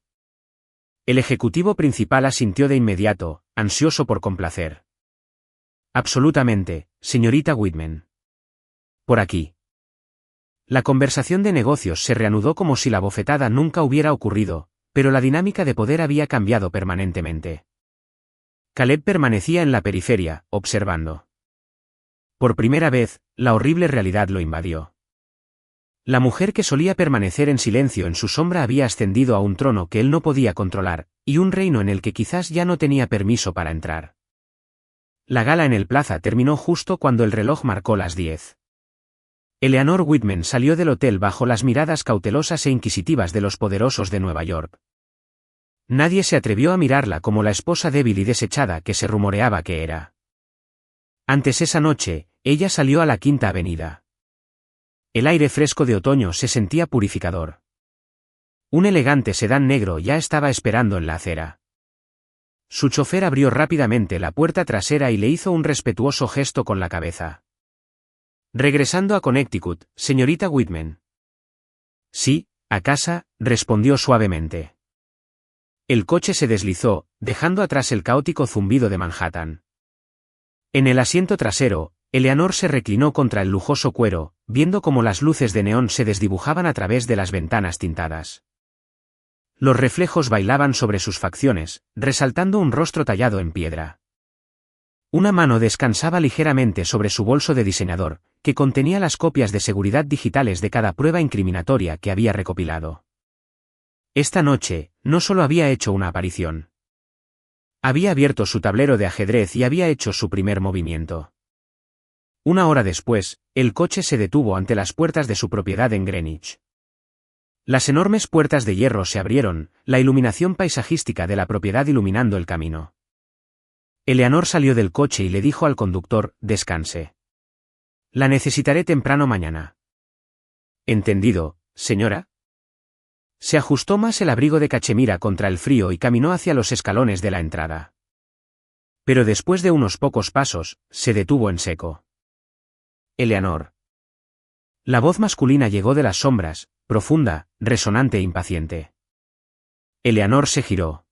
El ejecutivo principal asintió de inmediato, ansioso por complacer. Absolutamente, señorita Whitman. Por aquí. La conversación de negocios se reanudó como si la bofetada nunca hubiera ocurrido, pero la dinámica de poder había cambiado permanentemente. Caleb permanecía en la periferia, observando. Por primera vez, la horrible realidad lo invadió. La mujer que solía permanecer en silencio en su sombra había ascendido a un trono que él no podía controlar, y un reino en el que quizás ya no tenía permiso para entrar. La gala en el plaza terminó justo cuando el reloj marcó las 10. Eleanor Whitman salió del hotel bajo las miradas cautelosas e inquisitivas de los poderosos de Nueva York. Nadie se atrevió a mirarla como la esposa débil y desechada que se rumoreaba que era. Antes esa noche, ella salió a la Quinta Avenida. El aire fresco de otoño se sentía purificador. Un elegante sedán negro ya estaba esperando en la acera. Su chofer abrió rápidamente la puerta trasera y le hizo un respetuoso gesto con la cabeza. Regresando a Connecticut, señorita Whitman. Sí, a casa, respondió suavemente. El coche se deslizó, dejando atrás el caótico zumbido de Manhattan. En el asiento trasero, Eleanor se reclinó contra el lujoso cuero, viendo cómo las luces de neón se desdibujaban a través de las ventanas tintadas. Los reflejos bailaban sobre sus facciones, resaltando un rostro tallado en piedra. Una mano descansaba ligeramente sobre su bolso de diseñador, que contenía las copias de seguridad digitales de cada prueba incriminatoria que había recopilado. Esta noche, no solo había hecho una aparición. Había abierto su tablero de ajedrez y había hecho su primer movimiento. Una hora después, el coche se detuvo ante las puertas de su propiedad en Greenwich. Las enormes puertas de hierro se abrieron, la iluminación paisajística de la propiedad iluminando el camino. Eleanor salió del coche y le dijo al conductor: descanse. La necesitaré temprano mañana. ¿Entendido, señora? Se ajustó más el abrigo de cachemira contra el frío y caminó hacia los escalones de la entrada. Pero después de unos pocos pasos, se detuvo en seco. Eleanor. La voz masculina llegó de las sombras, profunda, resonante e impaciente. Eleanor se giró.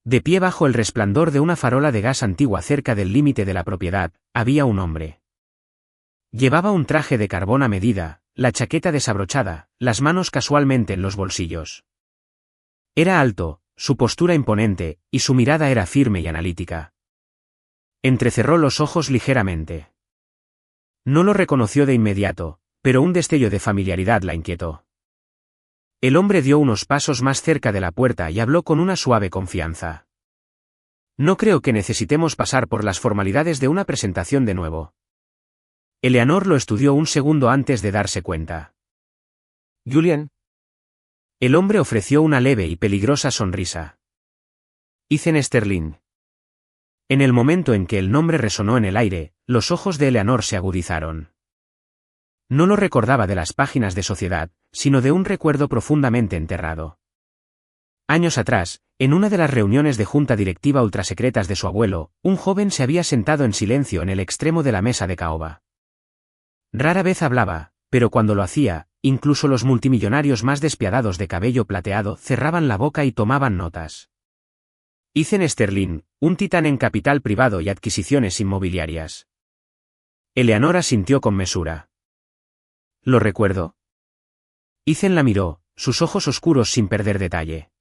De pie bajo el resplandor de una farola de gas antigua cerca del límite de la propiedad, había un hombre. Llevaba un traje de carbón a medida, la chaqueta desabrochada, las manos casualmente en los bolsillos. Era alto, su postura imponente, y su mirada era firme y analítica. Entrecerró los ojos ligeramente. No lo reconoció de inmediato, pero un destello de familiaridad la inquietó. El hombre dio unos pasos más cerca de la puerta y habló con una suave confianza. No creo que necesitemos pasar por las formalidades de una presentación de nuevo. Eleanor lo estudió un segundo antes de darse cuenta. Julian. El hombre ofreció una leve y peligrosa sonrisa. Ethan Sterling. En el momento en que el nombre resonó en el aire, los ojos de Eleanor se agudizaron. No lo recordaba de las páginas de Sociedad, sino de un recuerdo profundamente enterrado. Años atrás, en una de las reuniones de junta directiva ultrasecretas de su abuelo, un joven se había sentado en silencio en el extremo de la mesa de caoba. Rara vez hablaba, pero cuando lo hacía, incluso los multimillonarios más despiadados de cabello plateado cerraban la boca y tomaban notas. Ethan Sterling, un titán en capital privado y adquisiciones inmobiliarias. Eleanor asintió con mesura. ¿Lo recuerdo? Ethan la miró, sus ojos oscuros sin perder detalle.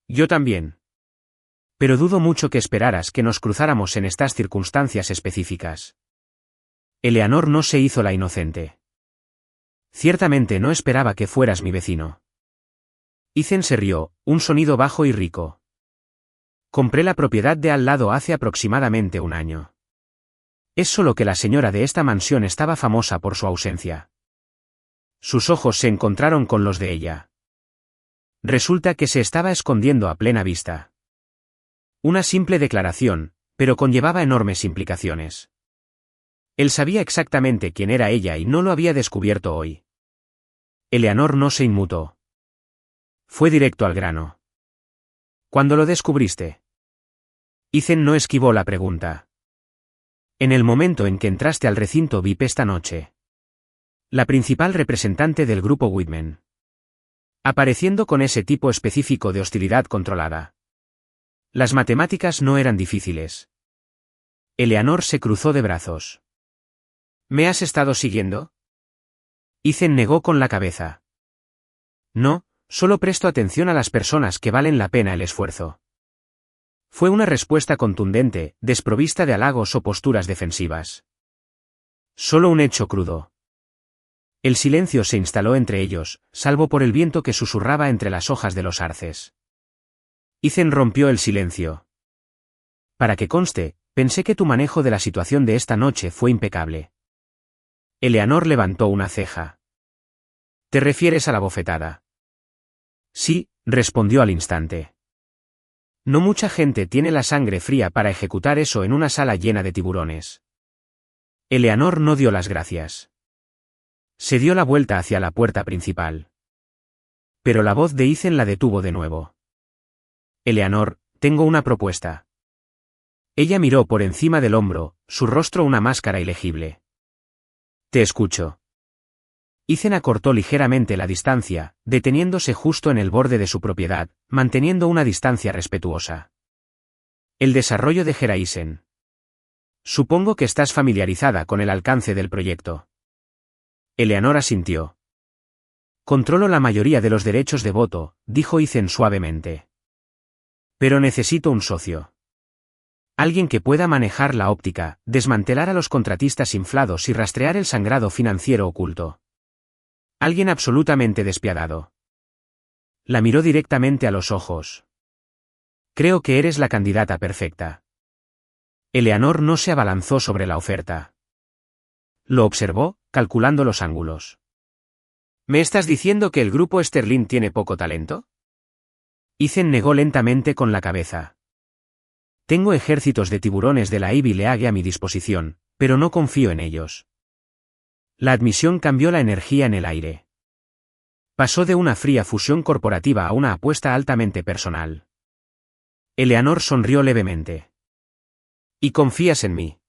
Yo también. Pero dudo mucho que esperaras que nos cruzáramos en estas circunstancias específicas. Eleanor no se hizo la inocente. Ciertamente no esperaba que fueras mi vecino. Ethan se rió, un sonido bajo y rico. Compré la propiedad de al lado hace aproximadamente un año. Es solo que la señora de esta mansión estaba famosa por su ausencia. Sus ojos se encontraron con los de ella. Resulta que se estaba escondiendo a plena vista. Una simple declaración, pero conllevaba enormes implicaciones. Él sabía exactamente quién era ella y no lo había descubierto hoy. Eleanor no se inmutó. Fue directo al grano. ¿Cuándo lo descubriste? Ethan no esquivó la pregunta. En el momento en que entraste al recinto VIP esta noche. La principal representante del grupo Whitman. Apareciendo con ese tipo específico de hostilidad controlada. Las matemáticas no eran difíciles. Eleanor se cruzó de brazos. ¿Me has estado siguiendo? Ethan negó con la cabeza. No, solo presto atención a las personas que valen la pena el esfuerzo. Fue una respuesta contundente, desprovista de halagos o posturas defensivas. Solo un hecho crudo. El silencio se instaló entre ellos, salvo por el viento que susurraba entre las hojas de los arces. Ethan rompió el silencio. Para que conste, pensé que tu manejo de la situación de esta noche fue impecable. Eleanor levantó una ceja. ¿Te refieres a la bofetada? Sí, respondió al instante. No mucha gente tiene la sangre fría para ejecutar eso en una sala llena de tiburones. Eleanor no dio las gracias. Se dio la vuelta hacia la puerta principal. Pero la voz de Ethan la detuvo de nuevo. Eleanor, tengo una propuesta. Ella miró por encima del hombro, su rostro una máscara ilegible. Te escucho. Ethan acortó ligeramente la distancia, deteniéndose justo en el borde de su propiedad, manteniendo una distancia respetuosa. El desarrollo de Geraisen. Supongo que estás familiarizada con el alcance del proyecto. Eleanor asintió. Controlo la mayoría de los derechos de voto, dijo Ethan suavemente. Pero necesito un socio. Alguien que pueda manejar la óptica, desmantelar a los contratistas inflados y rastrear el sangrado financiero oculto. Alguien absolutamente despiadado. La miró directamente a los ojos. Creo que eres la candidata perfecta. Eleanor no se abalanzó sobre la oferta. Lo observó, calculando los ángulos. ¿Me estás diciendo que el grupo Sterling tiene poco talento? Ethan negó lentamente con la cabeza. Tengo ejércitos de tiburones de la Ivy League a mi disposición, pero no confío en ellos. La admisión cambió la energía en el aire. Pasó de una fría fusión corporativa a una apuesta altamente personal. Eleanor sonrió levemente. ¿Y confías en mí?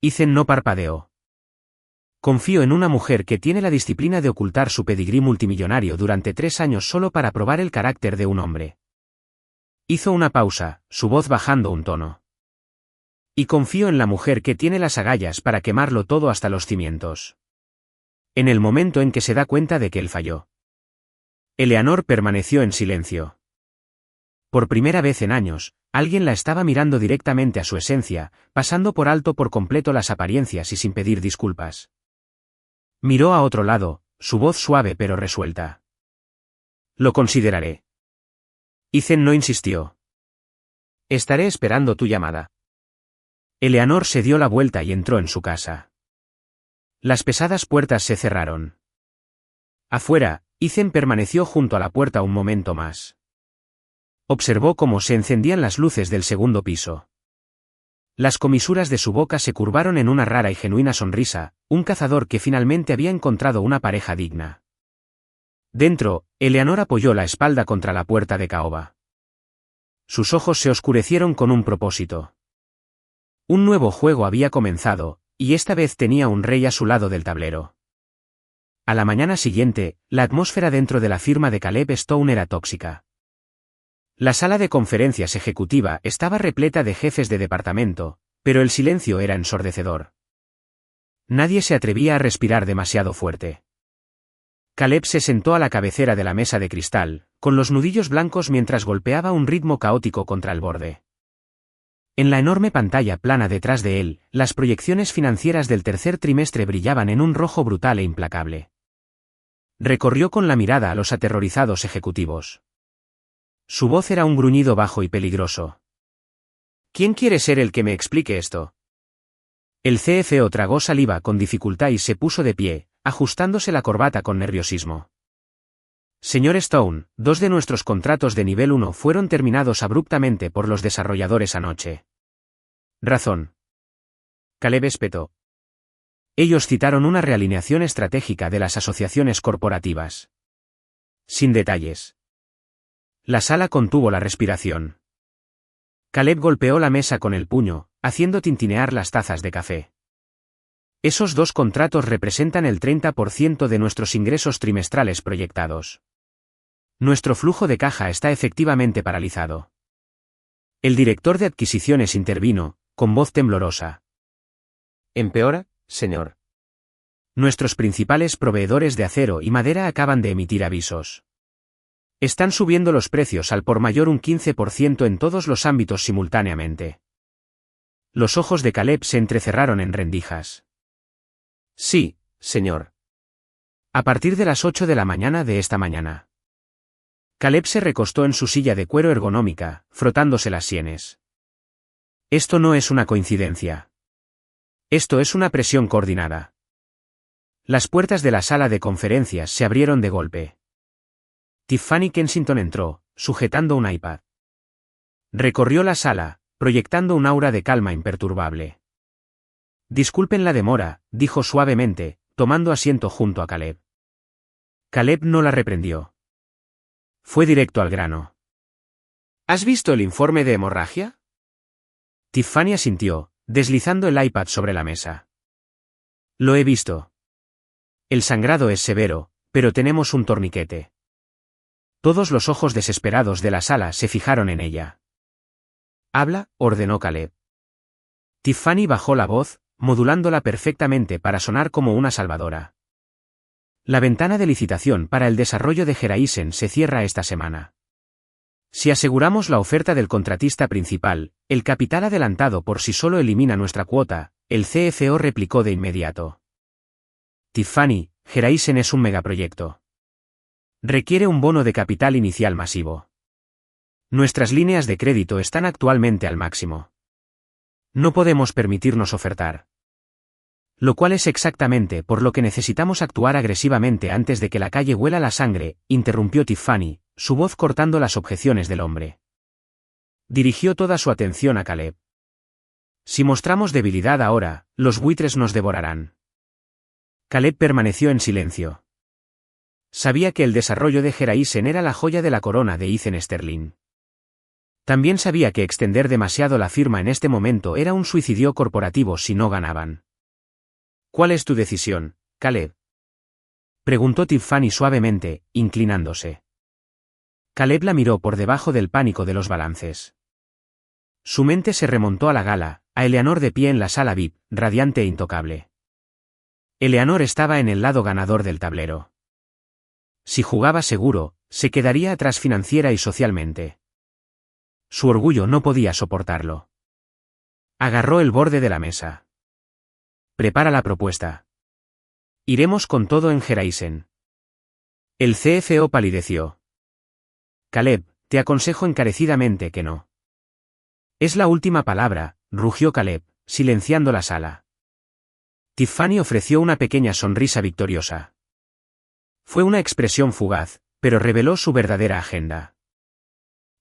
Ethan no parpadeó. Confío en una mujer que tiene la disciplina de ocultar su pedigrí multimillonario durante 3 años solo para probar el carácter de un hombre. Hizo una pausa, su voz bajando un tono. Y confío en la mujer que tiene las agallas para quemarlo todo hasta los cimientos. En el momento en que se da cuenta de que él falló. Eleanor permaneció en silencio. Por primera vez en años, alguien la estaba mirando directamente a su esencia, pasando por alto por completo las apariencias y sin pedir disculpas. Miró a otro lado, su voz suave pero resuelta. Lo consideraré. Ethan no insistió. Estaré esperando tu llamada. Eleanor se dio la vuelta y entró en su casa. Las pesadas puertas se cerraron. Afuera, Ethan permaneció junto a la puerta un momento más. Observó cómo se encendían las luces del segundo piso. Las comisuras de su boca se curvaron en una rara y genuina sonrisa, un cazador que finalmente había encontrado una pareja digna. Dentro, Eleanor apoyó la espalda contra la puerta de caoba. Sus ojos se oscurecieron con un propósito. Un nuevo juego había comenzado, y esta vez tenía un rey a su lado del tablero. A la mañana siguiente, la atmósfera dentro de la firma de Caleb Stone era tóxica. La sala de conferencias ejecutiva estaba repleta de jefes de departamento, pero el silencio era ensordecedor. Nadie se atrevía a respirar demasiado fuerte. Caleb se sentó a la cabecera de la mesa de cristal, con los nudillos blancos mientras golpeaba un ritmo caótico contra el borde. En la enorme pantalla plana detrás de él, las proyecciones financieras del tercer trimestre brillaban en un rojo brutal e implacable. Recorrió con la mirada a los aterrorizados ejecutivos. Su voz era un gruñido bajo y peligroso. ¿Quién quiere ser el que me explique esto? El CFO tragó saliva con dificultad y se puso de pie, ajustándose la corbata con nerviosismo. Señor Stone, 2 de nuestros contratos de nivel 1 fueron terminados abruptamente por los desarrolladores anoche. Razón. Caleb espetó. Ellos citaron una realineación estratégica de las asociaciones corporativas. Sin detalles. La sala contuvo la respiración. Caleb golpeó la mesa con el puño, haciendo tintinear las tazas de café. Esos 2 contratos representan el 30% de nuestros ingresos trimestrales proyectados. Nuestro flujo de caja está efectivamente paralizado. El director de adquisiciones intervino, con voz temblorosa. ¿Empeora, señor? Nuestros principales proveedores de acero y madera acaban de emitir avisos. Están subiendo los precios al por mayor un 15% en todos los ámbitos simultáneamente. Los ojos de Caleb se entrecerraron en rendijas. Sí, señor. A partir de las 8 de la mañana de esta mañana. Caleb se recostó en su silla de cuero ergonómica, frotándose las sienes. Esto no es una coincidencia. Esto es una presión coordinada. Las puertas de la sala de conferencias se abrieron de golpe. Tiffany Kensington entró, sujetando un iPad. Recorrió la sala, proyectando un aura de calma imperturbable. Disculpen la demora, dijo suavemente, tomando asiento junto a Caleb. Caleb no la reprendió. Fue directo al grano. ¿Has visto el informe de hemorragia? Tiffany asintió, deslizando el iPad sobre la mesa. Lo he visto. El sangrado es severo, pero tenemos un torniquete. Todos los ojos desesperados de la sala se fijaron en ella. Habla, ordenó Caleb. Tiffany bajó la voz, modulándola perfectamente para sonar como una salvadora. La ventana de licitación para el desarrollo de Geraisen se cierra esta semana. Si aseguramos la oferta del contratista principal, el capital adelantado por sí solo elimina nuestra cuota, el CFO replicó de inmediato. Tiffany, Geraisen es un megaproyecto. Requiere un bono de capital inicial masivo. Nuestras líneas de crédito están actualmente al máximo. No podemos permitirnos ofertar. Lo cual es exactamente por lo que necesitamos actuar agresivamente antes de que la calle huela la sangre, interrumpió Tiffany, su voz cortando las objeciones del hombre. Dirigió toda su atención a Caleb. Si mostramos debilidad ahora, los buitres nos devorarán. Caleb permaneció en silencio. Sabía que el desarrollo de Geraisen era la joya de la corona de Ethan Sterling. También sabía que extender demasiado la firma en este momento era un suicidio corporativo si no ganaban. ¿Cuál es tu decisión, Caleb? Preguntó Tiffany suavemente, inclinándose. Caleb la miró por debajo del pánico de los balances. Su mente se remontó a la gala, a Eleanor de pie en la sala VIP, radiante e intocable. Eleanor estaba en el lado ganador del tablero. Si jugaba seguro, se quedaría atrás financiera y socialmente. Su orgullo no podía soportarlo. Agarró el borde de la mesa. Prepara la propuesta. Iremos con todo en Geraisen. El CFO palideció. Caleb, te aconsejo encarecidamente que no. Es la última palabra, rugió Caleb, silenciando la sala. Tiffany ofreció una pequeña sonrisa victoriosa. Fue una expresión fugaz, pero reveló su verdadera agenda.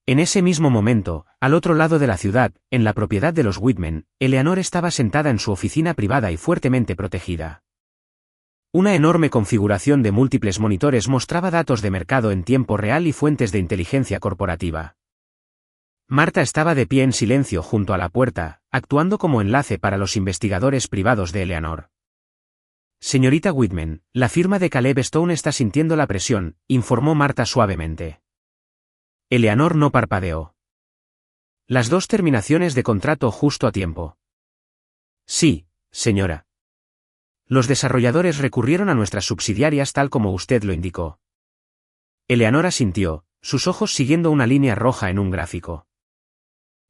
En ese mismo momento, al otro lado de la ciudad, en la propiedad de los Whitman, Eleanor estaba sentada en su oficina privada y fuertemente protegida. Una enorme configuración de múltiples monitores mostraba datos de mercado en tiempo real y fuentes de inteligencia corporativa. Marta estaba de pie en silencio junto a la puerta, actuando como enlace para los investigadores privados de Eleanor. Señorita Whitman, la firma de Caleb Stone está sintiendo la presión, informó Marta suavemente. Eleanor no parpadeó. Las 2 terminaciones de contrato justo a tiempo. Sí, señora. Los desarrolladores recurrieron a nuestras subsidiarias tal como usted lo indicó. Eleanor asintió, sus ojos siguiendo una línea roja en un gráfico.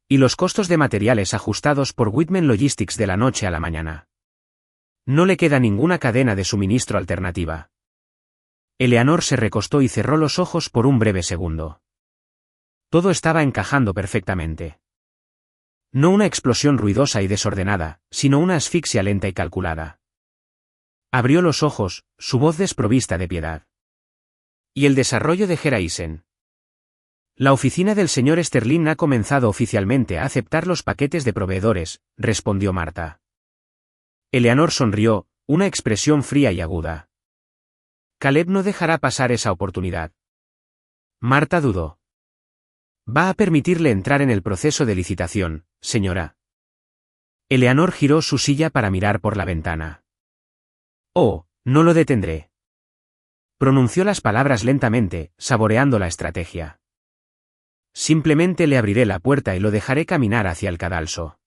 Y los costos de materiales ajustados por Whitman Logistics de la noche a la mañana. No le queda ninguna cadena de suministro alternativa. Eleanor se recostó y cerró los ojos por un breve segundo. Todo estaba encajando perfectamente. No una explosión ruidosa y desordenada, sino una asfixia lenta y calculada. Abrió los ojos, su voz desprovista de piedad. ¿Y el desarrollo de Geraisen? La oficina del señor Sterling ha comenzado oficialmente a aceptar los paquetes de proveedores, respondió Marta. Eleanor sonrió, una expresión fría y aguda. Caleb no dejará pasar esa oportunidad. Marta dudó. Va a permitirle entrar en el proceso de licitación, señora. Eleanor giró su silla para mirar por la ventana. Oh, no lo detendré. Pronunció las palabras lentamente, saboreando la estrategia. Simplemente le abriré la puerta y lo dejaré caminar hacia el cadalso.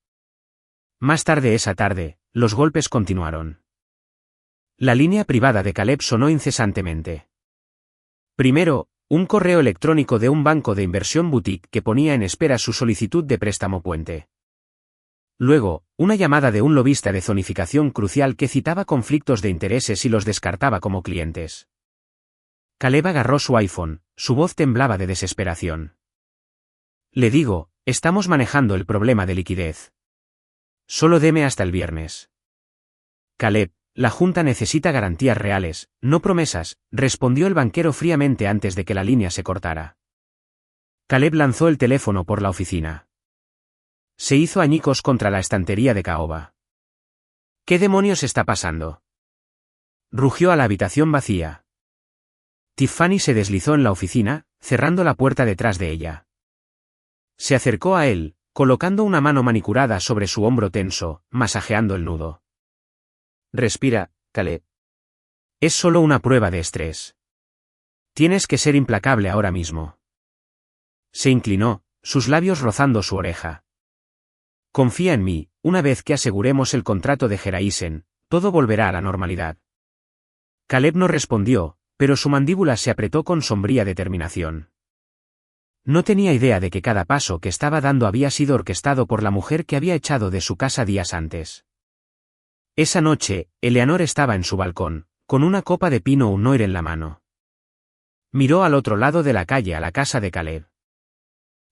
Más tarde esa tarde, los golpes continuaron. La línea privada de Caleb sonó incesantemente. Primero, un correo electrónico de un banco de inversión boutique que ponía en espera su solicitud de préstamo puente. Luego, una llamada de un lobista de zonificación crucial que citaba conflictos de intereses y los descartaba como clientes. Caleb agarró su iPhone, su voz temblaba de desesperación. Le digo, estamos manejando el problema de liquidez. Solo deme hasta el viernes. Caleb, la Junta necesita garantías reales, no promesas, respondió el banquero fríamente antes de que la línea se cortara. Caleb lanzó el teléfono por la oficina. Se hizo añicos contra la estantería de caoba. ¿Qué demonios está pasando? Rugió a la habitación vacía. Tiffany se deslizó en la oficina, cerrando la puerta detrás de ella. Se acercó a él, colocando una mano manicurada sobre su hombro tenso, masajeando el nudo. Respira, Caleb. Es solo una prueba de estrés. Tienes que ser implacable ahora mismo. Se inclinó, sus labios rozando su oreja. Confía en mí, una vez que aseguremos el contrato de Geraisen, todo volverá a la normalidad. Caleb no respondió, pero su mandíbula se apretó con sombría determinación. No tenía idea de que cada paso que estaba dando había sido orquestado por la mujer que había echado de su casa días antes. Esa noche, Eleanor estaba en su balcón, con una copa de Pinot Noir en la mano. Miró al otro lado de la calle a la casa de Caleb.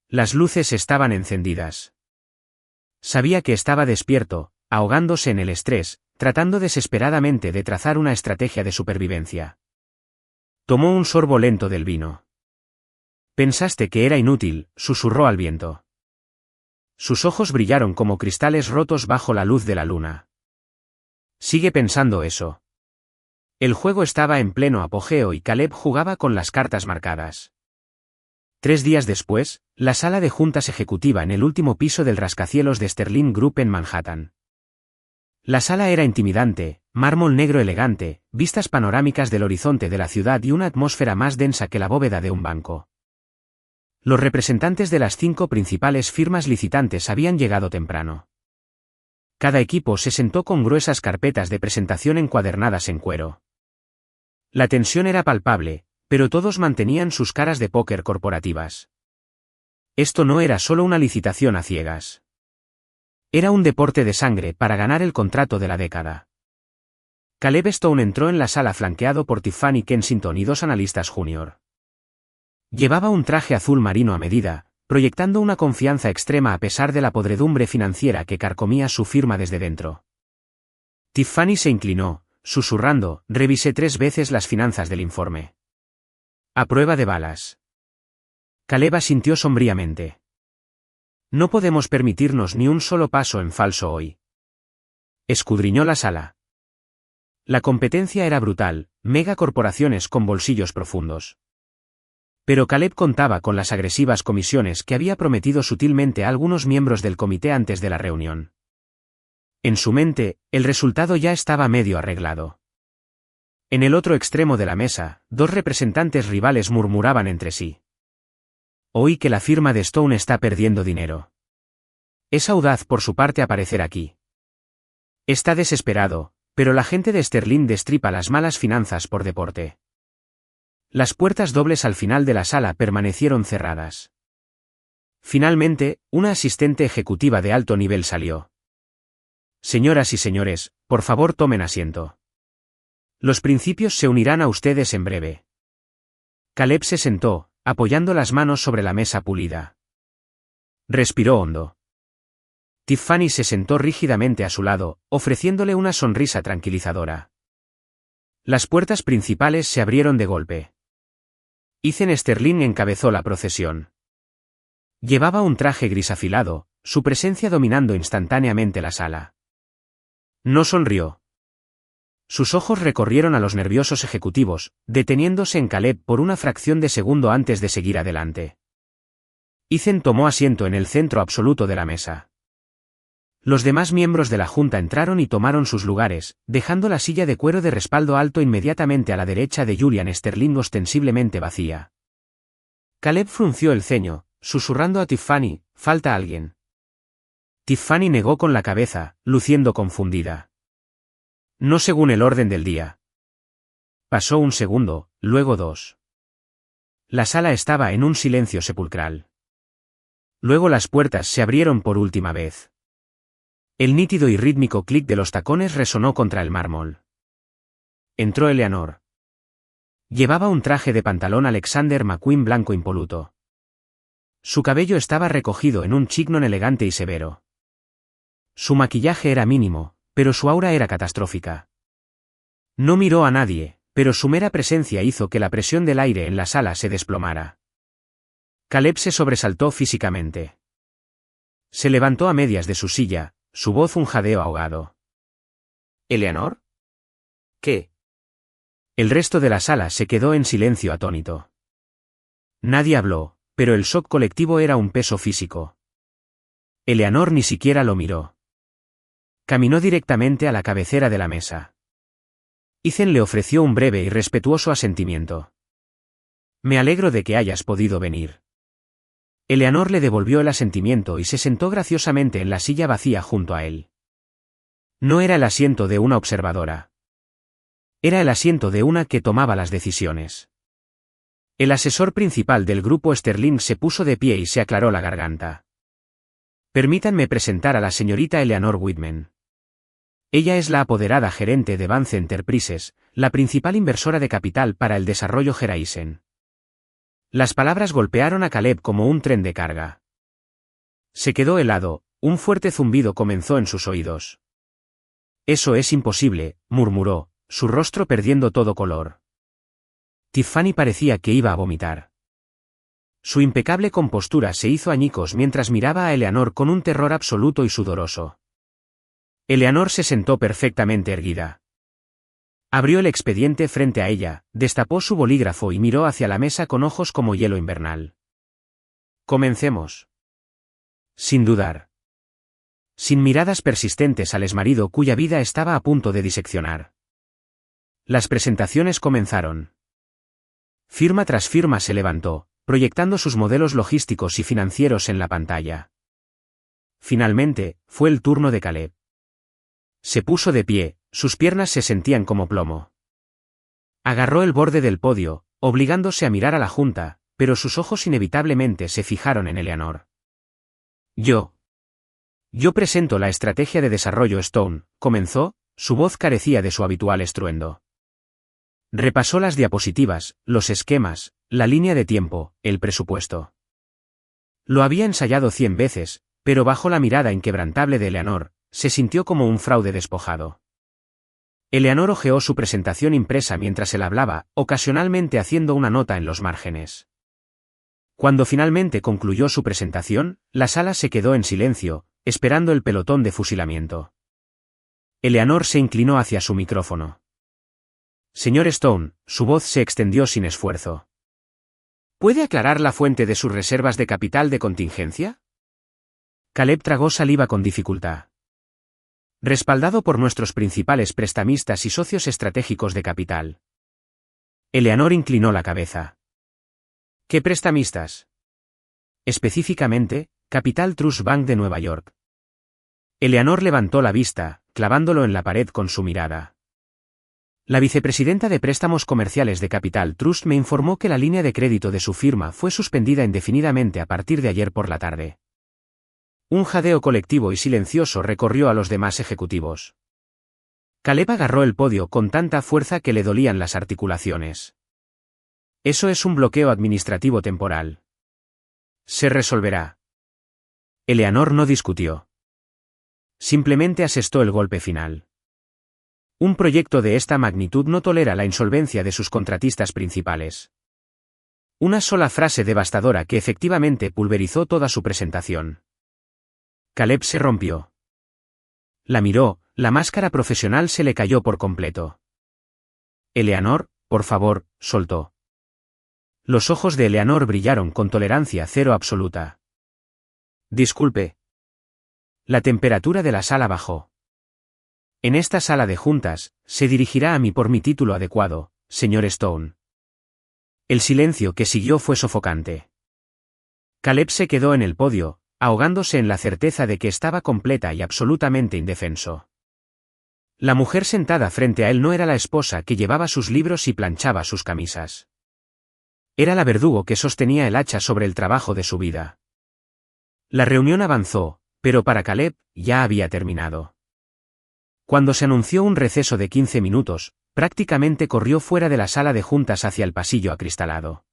Las luces estaban encendidas. Sabía que estaba despierto, ahogándose en el estrés, tratando desesperadamente de trazar una estrategia de supervivencia. Tomó un sorbo lento del vino. Pensaste que era inútil, susurró al viento. Sus ojos brillaron como cristales rotos bajo la luz de la luna. Sigue pensando eso. El juego estaba en pleno apogeo y Caleb jugaba con las cartas marcadas. 3 días después, la sala de juntas ejecutiva en el último piso del rascacielos de Sterling Group en Manhattan. La sala era intimidante, mármol negro elegante, vistas panorámicas del horizonte de la ciudad y una atmósfera más densa que la bóveda de un banco. Los representantes de las 5 principales firmas licitantes habían llegado temprano. Cada equipo se sentó con gruesas carpetas de presentación encuadernadas en cuero. La tensión era palpable, pero todos mantenían sus caras de póker corporativas. Esto no era solo una licitación a ciegas. Era un deporte de sangre para ganar el contrato de la década. Caleb Stone entró en la sala flanqueado por Tiffany Kensington y 2 analistas junior. Llevaba un traje azul marino a medida, proyectando una confianza extrema a pesar de la podredumbre financiera que carcomía su firma desde dentro. Tiffany se inclinó, susurrando, revisé 3 veces las finanzas del informe. A prueba de balas. Caleb asintió sombríamente. No podemos permitirnos ni un solo paso en falso hoy. Escudriñó la sala. La competencia era brutal, megacorporaciones con bolsillos profundos. Pero Caleb contaba con las agresivas comisiones que había prometido sutilmente a algunos miembros del comité antes de la reunión. En su mente, el resultado ya estaba medio arreglado. En el otro extremo de la mesa, 2 representantes rivales murmuraban entre sí. Oí que la firma de Stone está perdiendo dinero. Es audaz por su parte aparecer aquí. Está desesperado, pero la gente de Sterling destripa las malas finanzas por deporte. Las puertas dobles al final de la sala permanecieron cerradas. Finalmente, una asistente ejecutiva de alto nivel salió. Señoras y señores, por favor tomen asiento. Los principios se unirán a ustedes en breve. Caleb se sentó, apoyando las manos sobre la mesa pulida. Respiró hondo. Tiffany se sentó rígidamente a su lado, ofreciéndole una sonrisa tranquilizadora. Las puertas principales se abrieron de golpe. Ethan Sterling encabezó la procesión. Llevaba un traje gris afilado, su presencia dominando instantáneamente la sala. No sonrió. Sus ojos recorrieron a los nerviosos ejecutivos, deteniéndose en Caleb por una fracción de segundo antes de seguir adelante. Ethan tomó asiento en el centro absoluto de la mesa. Los demás miembros de la junta entraron y tomaron sus lugares, dejando la silla de cuero de respaldo alto inmediatamente a la derecha de Julian Sterling ostensiblemente vacía. Caleb frunció el ceño, susurrando a Tiffany, «¿Falta alguien?» Tiffany negó con la cabeza, luciendo confundida. «No según el orden del día». Pasó un segundo, luego 2. La sala estaba en un silencio sepulcral. Luego las puertas se abrieron por última vez. El nítido y rítmico clic de los tacones resonó contra el mármol. Entró Eleanor. Llevaba un traje de pantalón Alexander McQueen blanco impoluto. Su cabello estaba recogido en un chignon elegante y severo. Su maquillaje era mínimo, pero su aura era catastrófica. No miró a nadie, pero su mera presencia hizo que la presión del aire en la sala se desplomara. Caleb se sobresaltó físicamente. Se levantó a medias de su silla, su voz un jadeo ahogado. «¿Eleanor? ¿Qué?» El resto de la sala se quedó en silencio atónito. Nadie habló, pero el shock colectivo era un peso físico. Eleanor ni siquiera lo miró. Caminó directamente a la cabecera de la mesa. Ethan le ofreció un breve y respetuoso asentimiento. «Me alegro de que hayas podido venir». Eleanor le devolvió el asentimiento y se sentó graciosamente en la silla vacía junto a él. No era el asiento de una observadora. Era el asiento de una que tomaba las decisiones. El asesor principal del grupo Sterling se puso de pie y se aclaró la garganta. «Permítanme presentar a la señorita Eleanor Whitman. Ella es la apoderada gerente de Vance Enterprises, la principal inversora de capital para el desarrollo Horizon». Las palabras golpearon a Caleb como un tren de carga. Se quedó helado, un fuerte zumbido comenzó en sus oídos. «Eso es imposible», murmuró, su rostro perdiendo todo color. Tiffany parecía que iba a vomitar. Su impecable compostura se hizo añicos mientras miraba a Eleanor con un terror absoluto y sudoroso. Eleanor se sentó perfectamente erguida. Abrió el expediente frente a ella, destapó su bolígrafo y miró hacia la mesa con ojos como hielo invernal. «Comencemos». Sin dudar. Sin miradas persistentes al exmarido cuya vida estaba a punto de diseccionar. Las presentaciones comenzaron. Firma tras firma se levantó, proyectando sus modelos logísticos y financieros en la pantalla. Finalmente, fue el turno de Caleb. Se puso de pie, sus piernas se sentían como plomo. Agarró el borde del podio, obligándose a mirar a la junta, pero sus ojos inevitablemente se fijaron en Eleanor. Yo presento la estrategia de desarrollo Stone», comenzó, su voz carecía de su habitual estruendo. Repasó las diapositivas, los esquemas, la línea de tiempo, el presupuesto. Lo había ensayado 100 veces, pero bajo la mirada inquebrantable de Eleanor, se sintió como un fraude despojado. Eleanor hojeó su presentación impresa mientras él hablaba, ocasionalmente haciendo una nota en los márgenes. Cuando finalmente concluyó su presentación, la sala se quedó en silencio, esperando el pelotón de fusilamiento. Eleanor se inclinó hacia su micrófono. «Señor Stone», su voz se extendió sin esfuerzo. «¿Puede aclarar la fuente de sus reservas de capital de contingencia?» Caleb tragó saliva con dificultad. «Respaldado por nuestros principales prestamistas y socios estratégicos de capital». Eleanor inclinó la cabeza. «¿Qué prestamistas?» «Específicamente, Capital Trust Bank de Nueva York». Eleanor levantó la vista, clavándolo en la pared con su mirada. La vicepresidenta de préstamos comerciales de Capital Trust me informó que la línea de crédito de su firma fue suspendida indefinidamente a partir de ayer por la tarde. Un jadeo colectivo y silencioso recorrió a los demás ejecutivos. Caleb agarró el podio con tanta fuerza que le dolían las articulaciones. Eso es un bloqueo administrativo temporal. Se resolverá. Eleanor no discutió. Simplemente asestó el golpe final. Un proyecto de esta magnitud no tolera la insolvencia de sus contratistas principales. Una sola frase devastadora que efectivamente pulverizó toda su presentación. Caleb se rompió. La miró, la máscara profesional se le cayó por completo. Eleanor, por favor, soltó. Los ojos de Eleanor brillaron con tolerancia cero absoluta. Disculpe. La temperatura de la sala bajó. En esta sala de juntas, se dirigirá a mí por mi título adecuado, señor Stone. El silencio que siguió fue sofocante. Caleb se quedó en el podio, ahogándose en la certeza de que estaba completa y absolutamente indefenso. La mujer sentada frente a él no era la esposa que llevaba sus libros y planchaba sus camisas. Era la verdugo que sostenía el hacha sobre el trabajo de su vida. La reunión avanzó, pero para Caleb, ya había terminado. Cuando se anunció un receso de 15 minutos, prácticamente corrió fuera de la sala de juntas hacia el pasillo acristalado.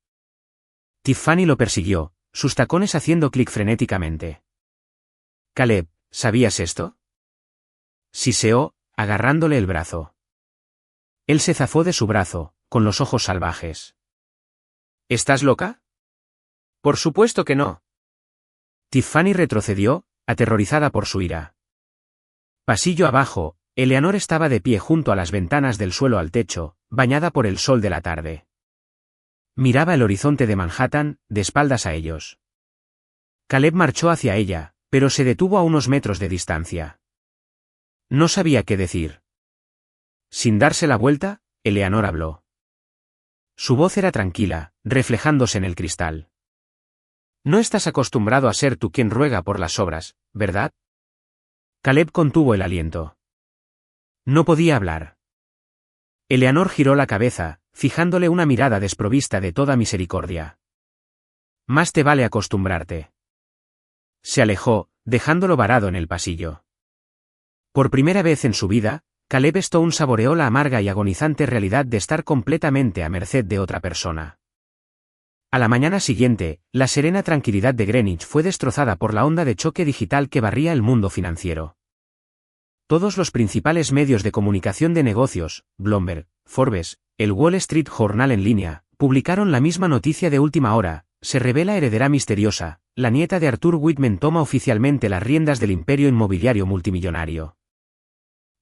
Tiffany lo persiguió, sus tacones haciendo clic frenéticamente. Caleb, ¿sabías esto? Siseó, agarrándole el brazo. Él se zafó de su brazo, con los ojos salvajes. ¿Estás loca? Por supuesto que no. Tiffany retrocedió, aterrorizada por su ira. Pasillo abajo, Eleanor estaba de pie junto a las ventanas del suelo al techo, bañada por el sol de la tarde. Miraba el horizonte de Manhattan, de espaldas a ellos. Caleb marchó hacia ella, pero se detuvo a unos metros de distancia. No sabía qué decir. Sin darse la vuelta, Eleanor habló. Su voz era tranquila, reflejándose en el cristal. No estás acostumbrado a ser tú quien ruega por las obras, ¿verdad? Caleb contuvo el aliento. No podía hablar. Eleanor giró la cabeza, fijándole una mirada desprovista de toda misericordia. Más te vale acostumbrarte. Se alejó, dejándolo varado en el pasillo. Por primera vez en su vida, Caleb Stone saboreó la amarga y agonizante realidad de estar completamente a merced de otra persona. A la mañana siguiente, la serena tranquilidad de Greenwich fue destrozada por la onda de choque digital que barría el mundo financiero. Todos los principales medios de comunicación de negocios, Bloomberg, Forbes, el Wall Street Journal en línea, publicaron la misma noticia de última hora: se revela heredera misteriosa, la nieta de Arthur Whitman toma oficialmente las riendas del imperio inmobiliario multimillonario.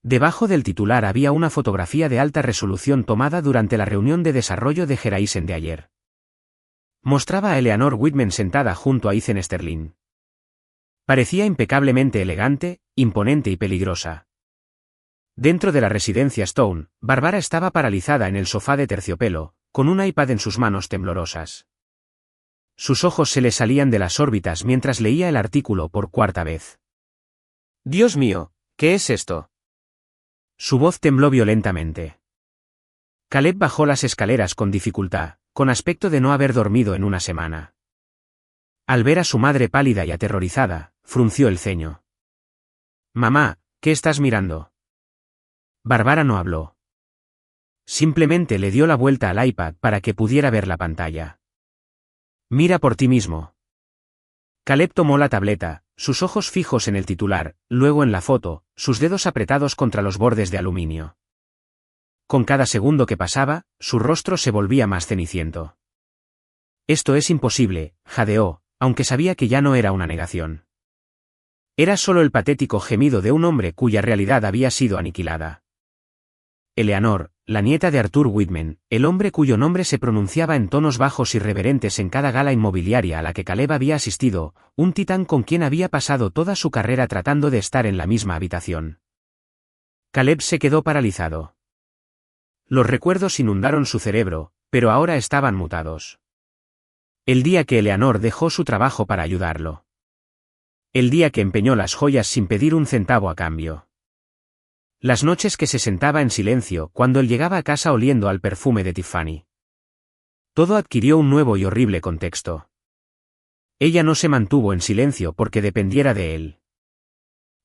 Debajo del titular había una fotografía de alta resolución tomada durante la reunión de desarrollo de Geraisen de ayer. Mostraba a Eleanor Whitman sentada junto a Ethan Sterling. Parecía impecablemente elegante, imponente y peligrosa. Dentro de la residencia Stone, Barbara estaba paralizada en el sofá de terciopelo, con un iPad en sus manos temblorosas. Sus ojos se le salían de las órbitas mientras leía el artículo por cuarta vez. «Dios mío, ¿qué es esto?». Su voz tembló violentamente. Caleb bajó las escaleras con dificultad, con aspecto de no haber dormido en una semana. Al ver a su madre pálida y aterrorizada, frunció el ceño. «Mamá, ¿qué estás mirando?». Barbara no habló. Simplemente le dio la vuelta al iPad para que pudiera ver la pantalla. «Mira por ti mismo». Caleb tomó la tableta, sus ojos fijos en el titular, luego en la foto, sus dedos apretados contra los bordes de aluminio. Con cada segundo que pasaba, su rostro se volvía más ceniciento. «Esto es imposible», jadeó, aunque sabía que ya no era una negación. Era solo el patético gemido de un hombre cuya realidad había sido aniquilada. Eleanor, la nieta de Arthur Whitman, el hombre cuyo nombre se pronunciaba en tonos bajos y reverentes en cada gala inmobiliaria a la que Caleb había asistido, un titán con quien había pasado toda su carrera tratando de estar en la misma habitación. Caleb se quedó paralizado. Los recuerdos inundaron su cerebro, pero ahora estaban mutados. El día que Eleanor dejó su trabajo para ayudarlo. El día que empeñó las joyas sin pedir un centavo a cambio. Las noches que se sentaba en silencio cuando él llegaba a casa oliendo al perfume de Tiffany. Todo adquirió un nuevo y horrible contexto. Ella no se mantuvo en silencio porque dependiera de él.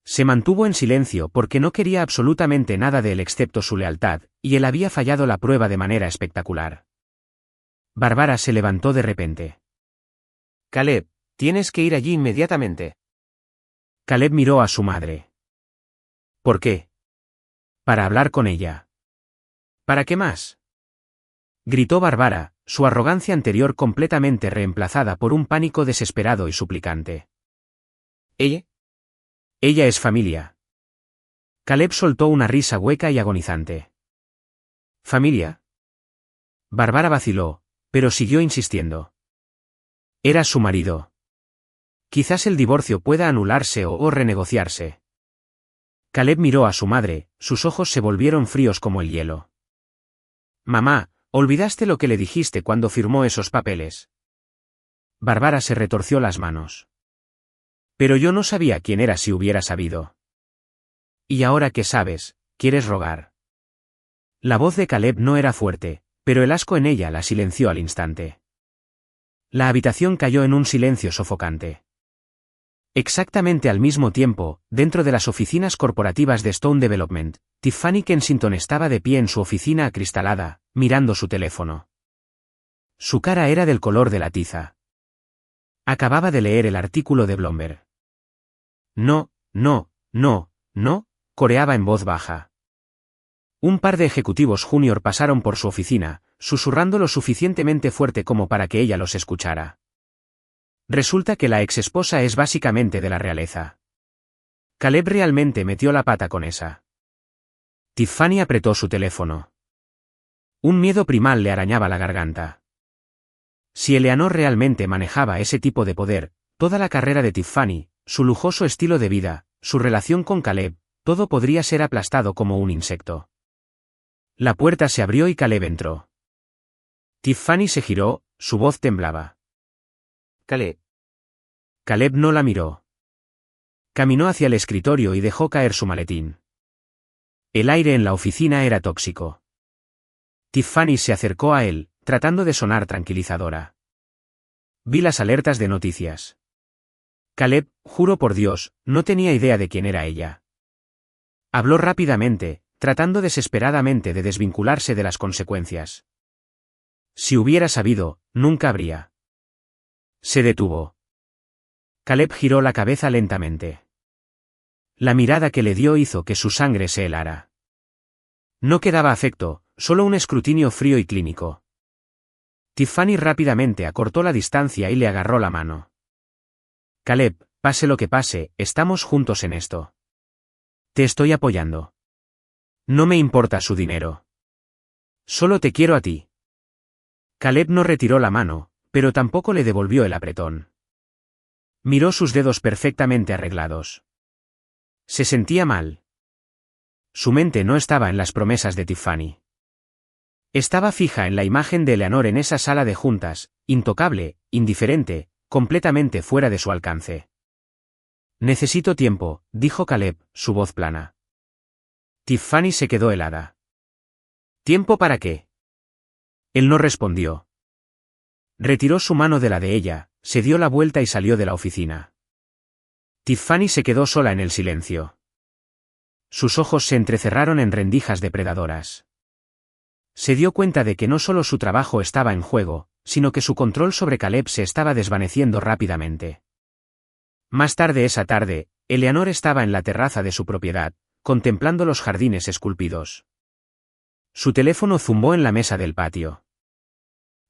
Se mantuvo en silencio porque no quería absolutamente nada de él excepto su lealtad, y él había fallado la prueba de manera espectacular. Bárbara se levantó de repente. Caleb, tienes que ir allí inmediatamente. Caleb miró a su madre. ¿Por qué? Para hablar con ella. ¿Para qué más? Gritó Bárbara, su arrogancia anterior completamente reemplazada por un pánico desesperado y suplicante. ¿Ella? Ella es familia. Caleb soltó una risa hueca y agonizante. ¿Familia? Bárbara vaciló, pero siguió insistiendo. Era su marido. Quizás el divorcio pueda anularse o renegociarse. Caleb miró a su madre, sus ojos se volvieron fríos como el hielo. Mamá, ¿olvidaste lo que le dijiste cuando firmó esos papeles? Bárbara se retorció las manos. Pero yo no sabía quién era si hubiera sabido. Y ahora que sabes, ¿quieres rogar? La voz de Caleb no era fuerte, pero el asco en ella la silenció al instante. La habitación cayó en un silencio sofocante. Exactamente al mismo tiempo, dentro de las oficinas corporativas de Stone Development, Tiffany Kensington estaba de pie en su oficina acristalada, mirando su teléfono. Su cara era del color de la tiza. Acababa de leer el artículo de Bloomberg. No, no, no, no, coreaba en voz baja. Un par de ejecutivos junior pasaron por su oficina, susurrando lo suficientemente fuerte como para que ella los escuchara. Resulta que la exesposa es básicamente de la realeza. Caleb realmente metió la pata con esa. Tiffany apretó su teléfono. Un miedo primal le arañaba la garganta. Si Eleanor realmente manejaba ese tipo de poder, toda la carrera de Tiffany, su lujoso estilo de vida, su relación con Caleb, todo podría ser aplastado como un insecto. La puerta se abrió y Caleb entró. Tiffany se giró, su voz temblaba. Caleb. Caleb no la miró. Caminó hacia el escritorio y dejó caer su maletín. El aire en la oficina era tóxico. Tiffany se acercó a él, tratando de sonar tranquilizadora. Vi las alertas de noticias. Caleb, juro por Dios, no tenía idea de quién era ella. Habló rápidamente, tratando desesperadamente de desvincularse de las consecuencias. Si hubiera sabido, nunca habría. Se detuvo. Caleb giró la cabeza lentamente. La mirada que le dio hizo que su sangre se helara. No quedaba afecto, solo un escrutinio frío y clínico. Tiffany rápidamente acortó la distancia y le agarró la mano. Caleb, pase lo que pase, estamos juntos en esto. Te estoy apoyando. No me importa su dinero. Solo te quiero a ti. Caleb no retiró la mano, pero tampoco le devolvió el apretón. Miró sus dedos perfectamente arreglados. Se sentía mal. Su mente no estaba en las promesas de Tiffany. Estaba fija en la imagen de Eleanor en esa sala de juntas, intocable, indiferente, completamente fuera de su alcance. Necesito tiempo, dijo Caleb, su voz plana. Tiffany se quedó helada. ¿Tiempo para qué? Él no respondió. Retiró su mano de la de ella, se dio la vuelta y salió de la oficina. Tiffany se quedó sola en el silencio. Sus ojos se entrecerraron en rendijas depredadoras. Se dio cuenta de que no solo su trabajo estaba en juego, sino que su control sobre Caleb se estaba desvaneciendo rápidamente. Más tarde esa tarde, Eleanor estaba en la terraza de su propiedad, contemplando los jardines esculpidos. Su teléfono zumbó en la mesa del patio.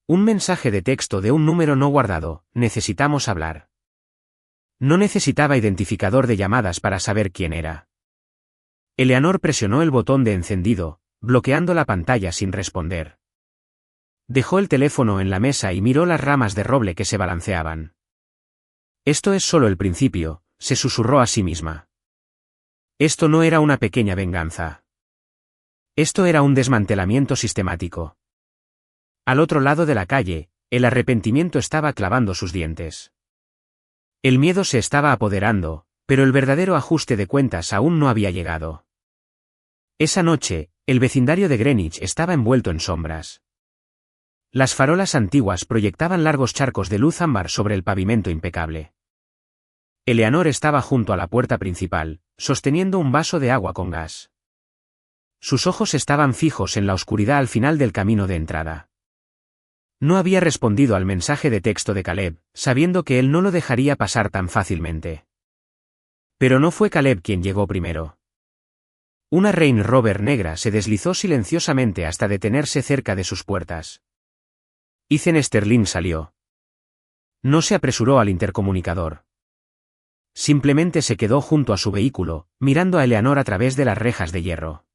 Un mensaje de texto de un número no guardado, necesitamos hablar. No necesitaba identificador de llamadas para saber quién era. Eleanor presionó el botón de encendido, bloqueando la pantalla sin responder. Dejó el teléfono en la mesa y miró las ramas de roble que se balanceaban. Esto es solo el principio, se susurró a sí misma. Esto no era una pequeña venganza. Esto era un desmantelamiento sistemático. Al otro lado de la calle, el arrepentimiento estaba clavando sus dientes. El miedo se estaba apoderando, pero el verdadero ajuste de cuentas aún no había llegado. Esa noche, el vecindario de Greenwich estaba envuelto en sombras. Las farolas antiguas proyectaban largos charcos de luz ámbar sobre el pavimento impecable. Eleanor estaba junto a la puerta principal, sosteniendo un vaso de agua con gas. Sus ojos estaban fijos en la oscuridad al final del camino de entrada. No había respondido al mensaje de texto de Caleb, sabiendo que él no lo dejaría pasar tan fácilmente. Pero no fue Caleb quien llegó primero. Una Range Rover negra se deslizó silenciosamente hasta detenerse cerca de sus puertas. Ethan Sterling salió. No se apresuró al intercomunicador. Simplemente se quedó junto a su vehículo, mirando a Eleanor a través de las rejas de hierro.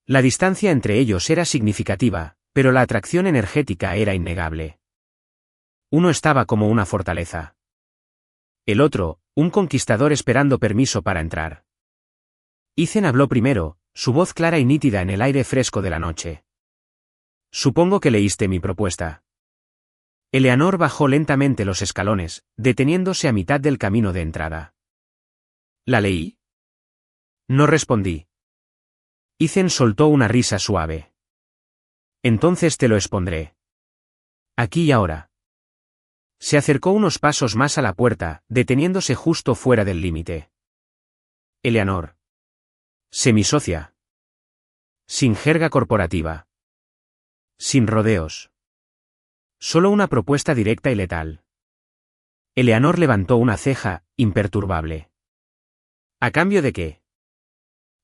La distancia entre ellos era significativa, pero la atracción energética era innegable. Uno estaba como una fortaleza. El otro, un conquistador esperando permiso para entrar. Ethan habló primero, su voz clara y nítida en el aire fresco de la noche. Supongo que leíste mi propuesta. Eleanor bajó lentamente los escalones, deteniéndose a mitad del camino de entrada. ¿La leí? No respondí. Ethan soltó una risa suave. Entonces te lo expondré. Aquí y ahora. Se acercó unos pasos más a la puerta, deteniéndose justo fuera del límite. Eleanor. Sé mi socia. Sin jerga corporativa. Sin rodeos. Solo una propuesta directa y letal. Eleanor levantó una ceja, imperturbable. ¿A cambio de qué?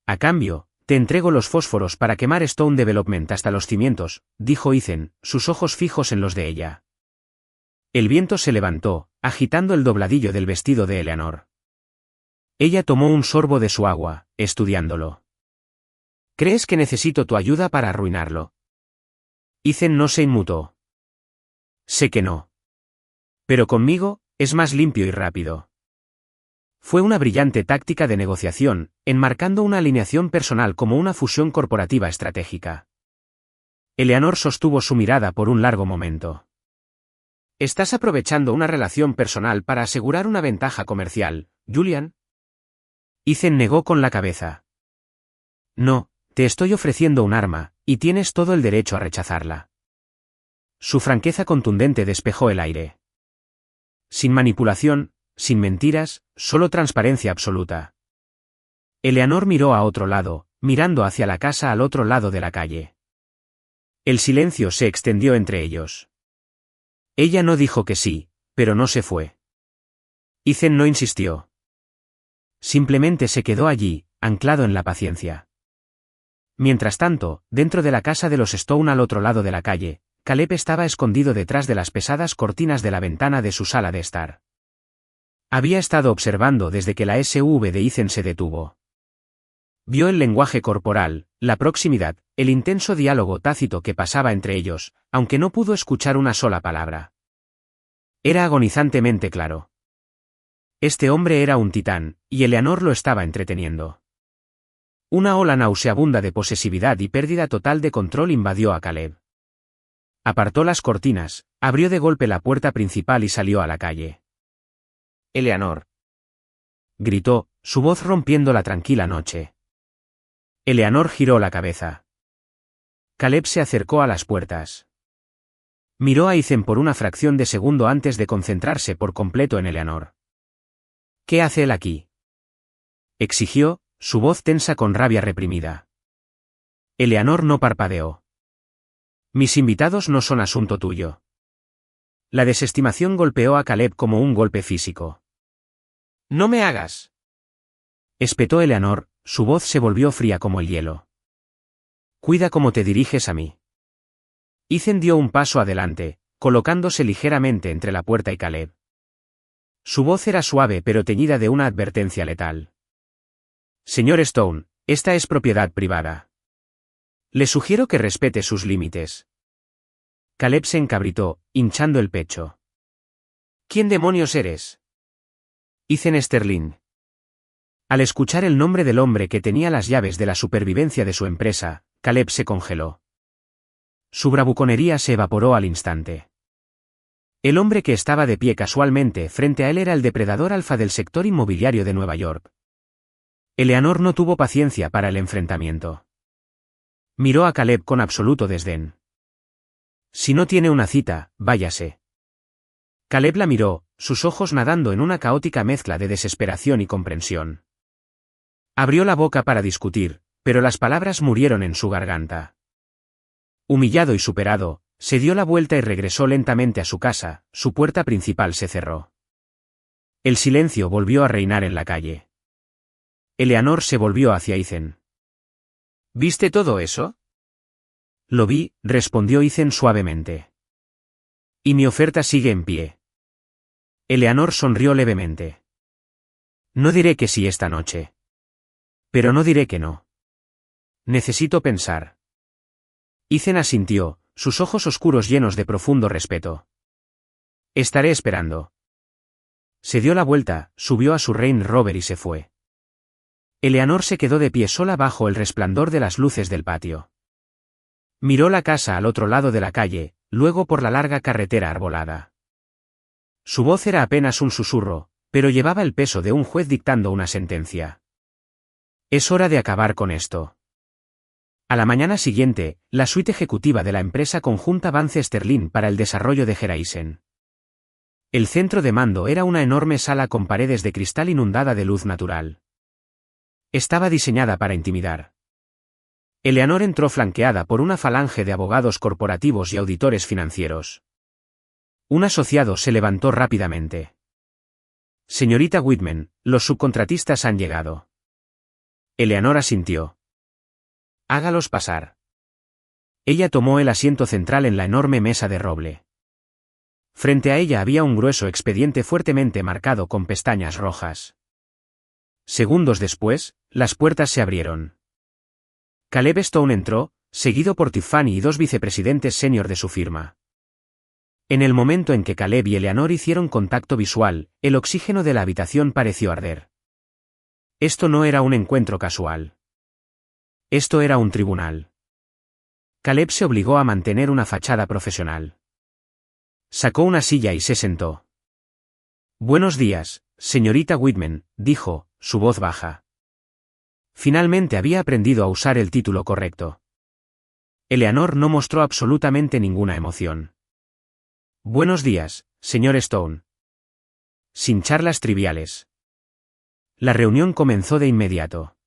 A cambio, te entrego los fósforos para quemar Stone Development hasta los cimientos, dijo Ethan, sus ojos fijos en los de ella. El viento se levantó, agitando el dobladillo del vestido de Eleanor. Ella tomó un sorbo de su agua, estudiándolo. ¿Crees que necesito tu ayuda para arruinarlo? Ethan no se inmutó. Sé que no. Pero conmigo, es más limpio y rápido. Fue una brillante táctica de negociación, enmarcando una alineación personal como una fusión corporativa estratégica. Eleanor sostuvo su mirada por un largo momento. ¿Estás aprovechando una relación personal para asegurar una ventaja comercial, Julian? Ethan negó con la cabeza. No, te estoy ofreciendo un arma, y tienes todo el derecho a rechazarla. Su franqueza contundente despejó el aire. Sin manipulación, sin mentiras, solo transparencia absoluta. Eleanor miró a otro lado, mirando hacia la casa al otro lado de la calle. El silencio se extendió entre ellos. Ella no dijo que sí, pero no se fue. Ethan no insistió. Simplemente se quedó allí, anclado en la paciencia. Mientras tanto, dentro de la casa de los Stone al otro lado de la calle, Caleb estaba escondido detrás de las pesadas cortinas de la ventana de su sala de estar. Había estado observando desde que la SUV de Ethan se detuvo. Vio el lenguaje corporal, la proximidad, el intenso diálogo tácito que pasaba entre ellos, aunque no pudo escuchar una sola palabra. Era agonizantemente claro. Este hombre era un titán, y Eleanor lo estaba entreteniendo. Una ola nauseabunda de posesividad y pérdida total de control invadió a Caleb. Apartó las cortinas, abrió de golpe la puerta principal y salió a la calle. Eleanor. Gritó, su voz rompiendo la tranquila noche. Eleanor giró la cabeza. Caleb se acercó a las puertas. Miró a Ethan por una fracción de segundo antes de concentrarse por completo en Eleanor. ¿Qué hace él aquí? Exigió, su voz tensa con rabia reprimida. Eleanor no parpadeó. Mis invitados no son asunto tuyo. La desestimación golpeó a Caleb como un golpe físico. No me hagas. Espetó Eleanor, su voz se volvió fría como el hielo. Cuida cómo te diriges a mí. Ethan dio un paso adelante, colocándose ligeramente entre la puerta y Caleb. Su voz era suave pero teñida de una advertencia letal. Señor Stone, esta es propiedad privada. Le sugiero que respete sus límites. Caleb se encabritó, hinchando el pecho. ¿Quién demonios eres? Ethan Sterling. Al escuchar el nombre del hombre que tenía las llaves de la supervivencia de su empresa, Caleb se congeló. Su bravuconería se evaporó al instante. El hombre que estaba de pie casualmente frente a él era el depredador alfa del sector inmobiliario de Nueva York. Eleanor no tuvo paciencia para el enfrentamiento. Miró a Caleb con absoluto desdén. Si no tiene una cita, váyase. Caleb la miró, sus ojos nadando en una caótica mezcla de desesperación y comprensión. Abrió la boca para discutir, pero las palabras murieron en su garganta. Humillado y superado, se dio la vuelta y regresó lentamente a su casa, su puerta principal se cerró. El silencio volvió a reinar en la calle. Eleanor se volvió hacia Ethan. ¿Viste todo eso? Lo vi, respondió Ethan suavemente. Y mi oferta sigue en pie. Eleanor sonrió levemente. No diré que sí esta noche. Pero no diré que no. Necesito pensar. Ethan asintió, sus ojos oscuros llenos de profundo respeto. Estaré esperando. Se dio la vuelta, subió a su Range Rover y se fue. Eleanor se quedó de pie sola bajo el resplandor de las luces del patio. Miró la casa al otro lado de la calle, luego por la larga carretera arbolada. Su voz era apenas un susurro, pero llevaba el peso de un juez dictando una sentencia. Es hora de acabar con esto. A la mañana siguiente, la suite ejecutiva de la empresa conjunta Vance Sterling para el desarrollo de Horizon. El centro de mando era una enorme sala con paredes de cristal inundada de luz natural. Estaba diseñada para intimidar. Eleanor entró flanqueada por una falange de abogados corporativos y auditores financieros. Un asociado se levantó rápidamente. Señorita Whitman, los subcontratistas han llegado. Eleanor asintió. Hágalos pasar. Ella tomó el asiento central en la enorme mesa de roble. Frente a ella había un grueso expediente fuertemente marcado con pestañas rojas. Segundos después, las puertas se abrieron. Caleb Stone entró, seguido por Tiffany y dos vicepresidentes senior de su firma. En el momento en que Caleb y Eleanor hicieron contacto visual, el oxígeno de la habitación pareció arder. Esto no era un encuentro casual. Esto era un tribunal. Caleb se obligó a mantener una fachada profesional. Sacó una silla y se sentó. Buenos días, señorita Whitman, dijo, su voz baja. Finalmente había aprendido a usar el título correcto. Eleanor no mostró absolutamente ninguna emoción. Buenos días, señor Stone. Sin charlas triviales. La reunión comenzó de inmediato.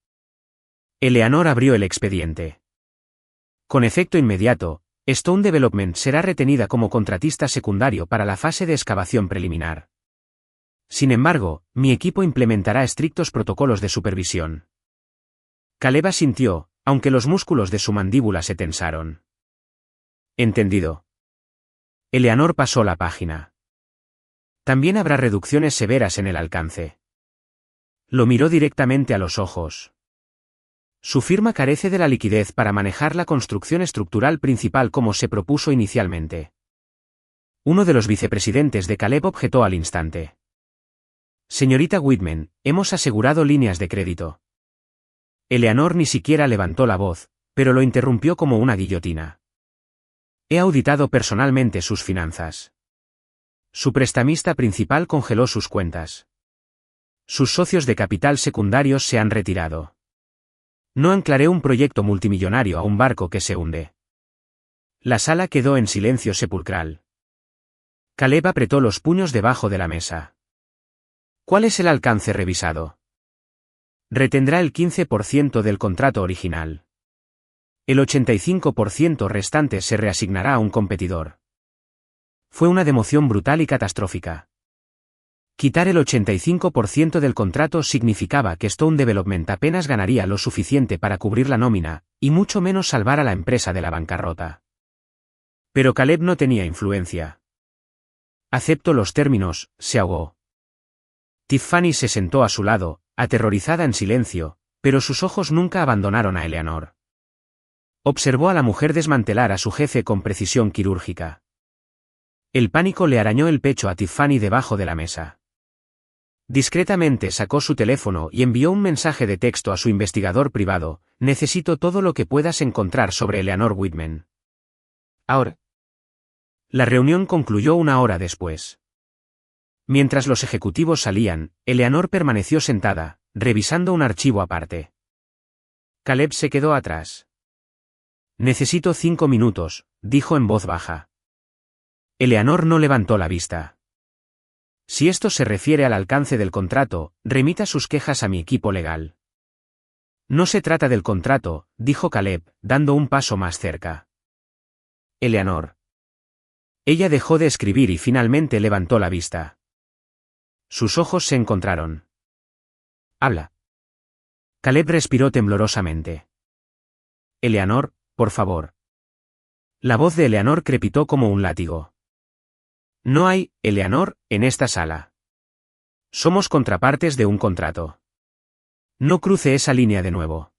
Eleanor abrió el expediente. Con efecto inmediato, Stone Development será retenida como contratista secundario para la fase de excavación preliminar. Sin embargo, mi equipo implementará estrictos protocolos de supervisión. Caleb asintió, aunque los músculos de su mandíbula se tensaron. Entendido. Eleanor pasó la página. También habrá reducciones severas en el alcance. Lo miró directamente a los ojos. Su firma carece de la liquidez para manejar la construcción estructural principal como se propuso inicialmente. Uno de los vicepresidentes de Caleb objetó al instante. Señorita Whitman, hemos asegurado líneas de crédito. Eleanor ni siquiera levantó la voz, pero lo interrumpió como una guillotina. He auditado personalmente sus finanzas. Su prestamista principal congeló sus cuentas. Sus socios de capital secundarios se han retirado. No anclaré un proyecto multimillonario a un barco que se hunde. La sala quedó en silencio sepulcral. Caleb apretó los puños debajo de la mesa. ¿Cuál es el alcance revisado? Retendrá el 15% del contrato original. El 85% restante se reasignará a un competidor. Fue una democión brutal y catastrófica. Quitar el 85% del contrato significaba que Stone Development apenas ganaría lo suficiente para cubrir la nómina, y mucho menos salvar a la empresa de la bancarrota. Pero Caleb no tenía influencia. Acepto los términos, se ahogó. Tiffany se sentó a su lado, aterrorizada en silencio, pero sus ojos nunca abandonaron a Eleanor. Observó a la mujer desmantelar a su jefe con precisión quirúrgica. El pánico le arañó el pecho a Tiffany debajo de la mesa. Discretamente sacó su teléfono y envió un mensaje de texto a su investigador privado: necesito todo lo que puedas encontrar sobre Eleanor Whitman. Ahora. La reunión concluyó una hora después. Mientras los ejecutivos salían, Eleanor permaneció sentada, revisando un archivo aparte. Caleb se quedó atrás. «Necesito 5 minutos», dijo en voz baja. Eleanor no levantó la vista. «Si esto se refiere al alcance del contrato, remita sus quejas a mi equipo legal». «No se trata del contrato», dijo Caleb, dando un paso más cerca. «Eleanor». Ella dejó de escribir y finalmente levantó la vista. Sus ojos se encontraron. «Habla». Caleb respiró temblorosamente. «Eleanor, por favor». La voz de Eleanor crepitó como un látigo. «No hay, Eleanor, en esta sala. Somos contrapartes de un contrato. No cruce esa línea de nuevo».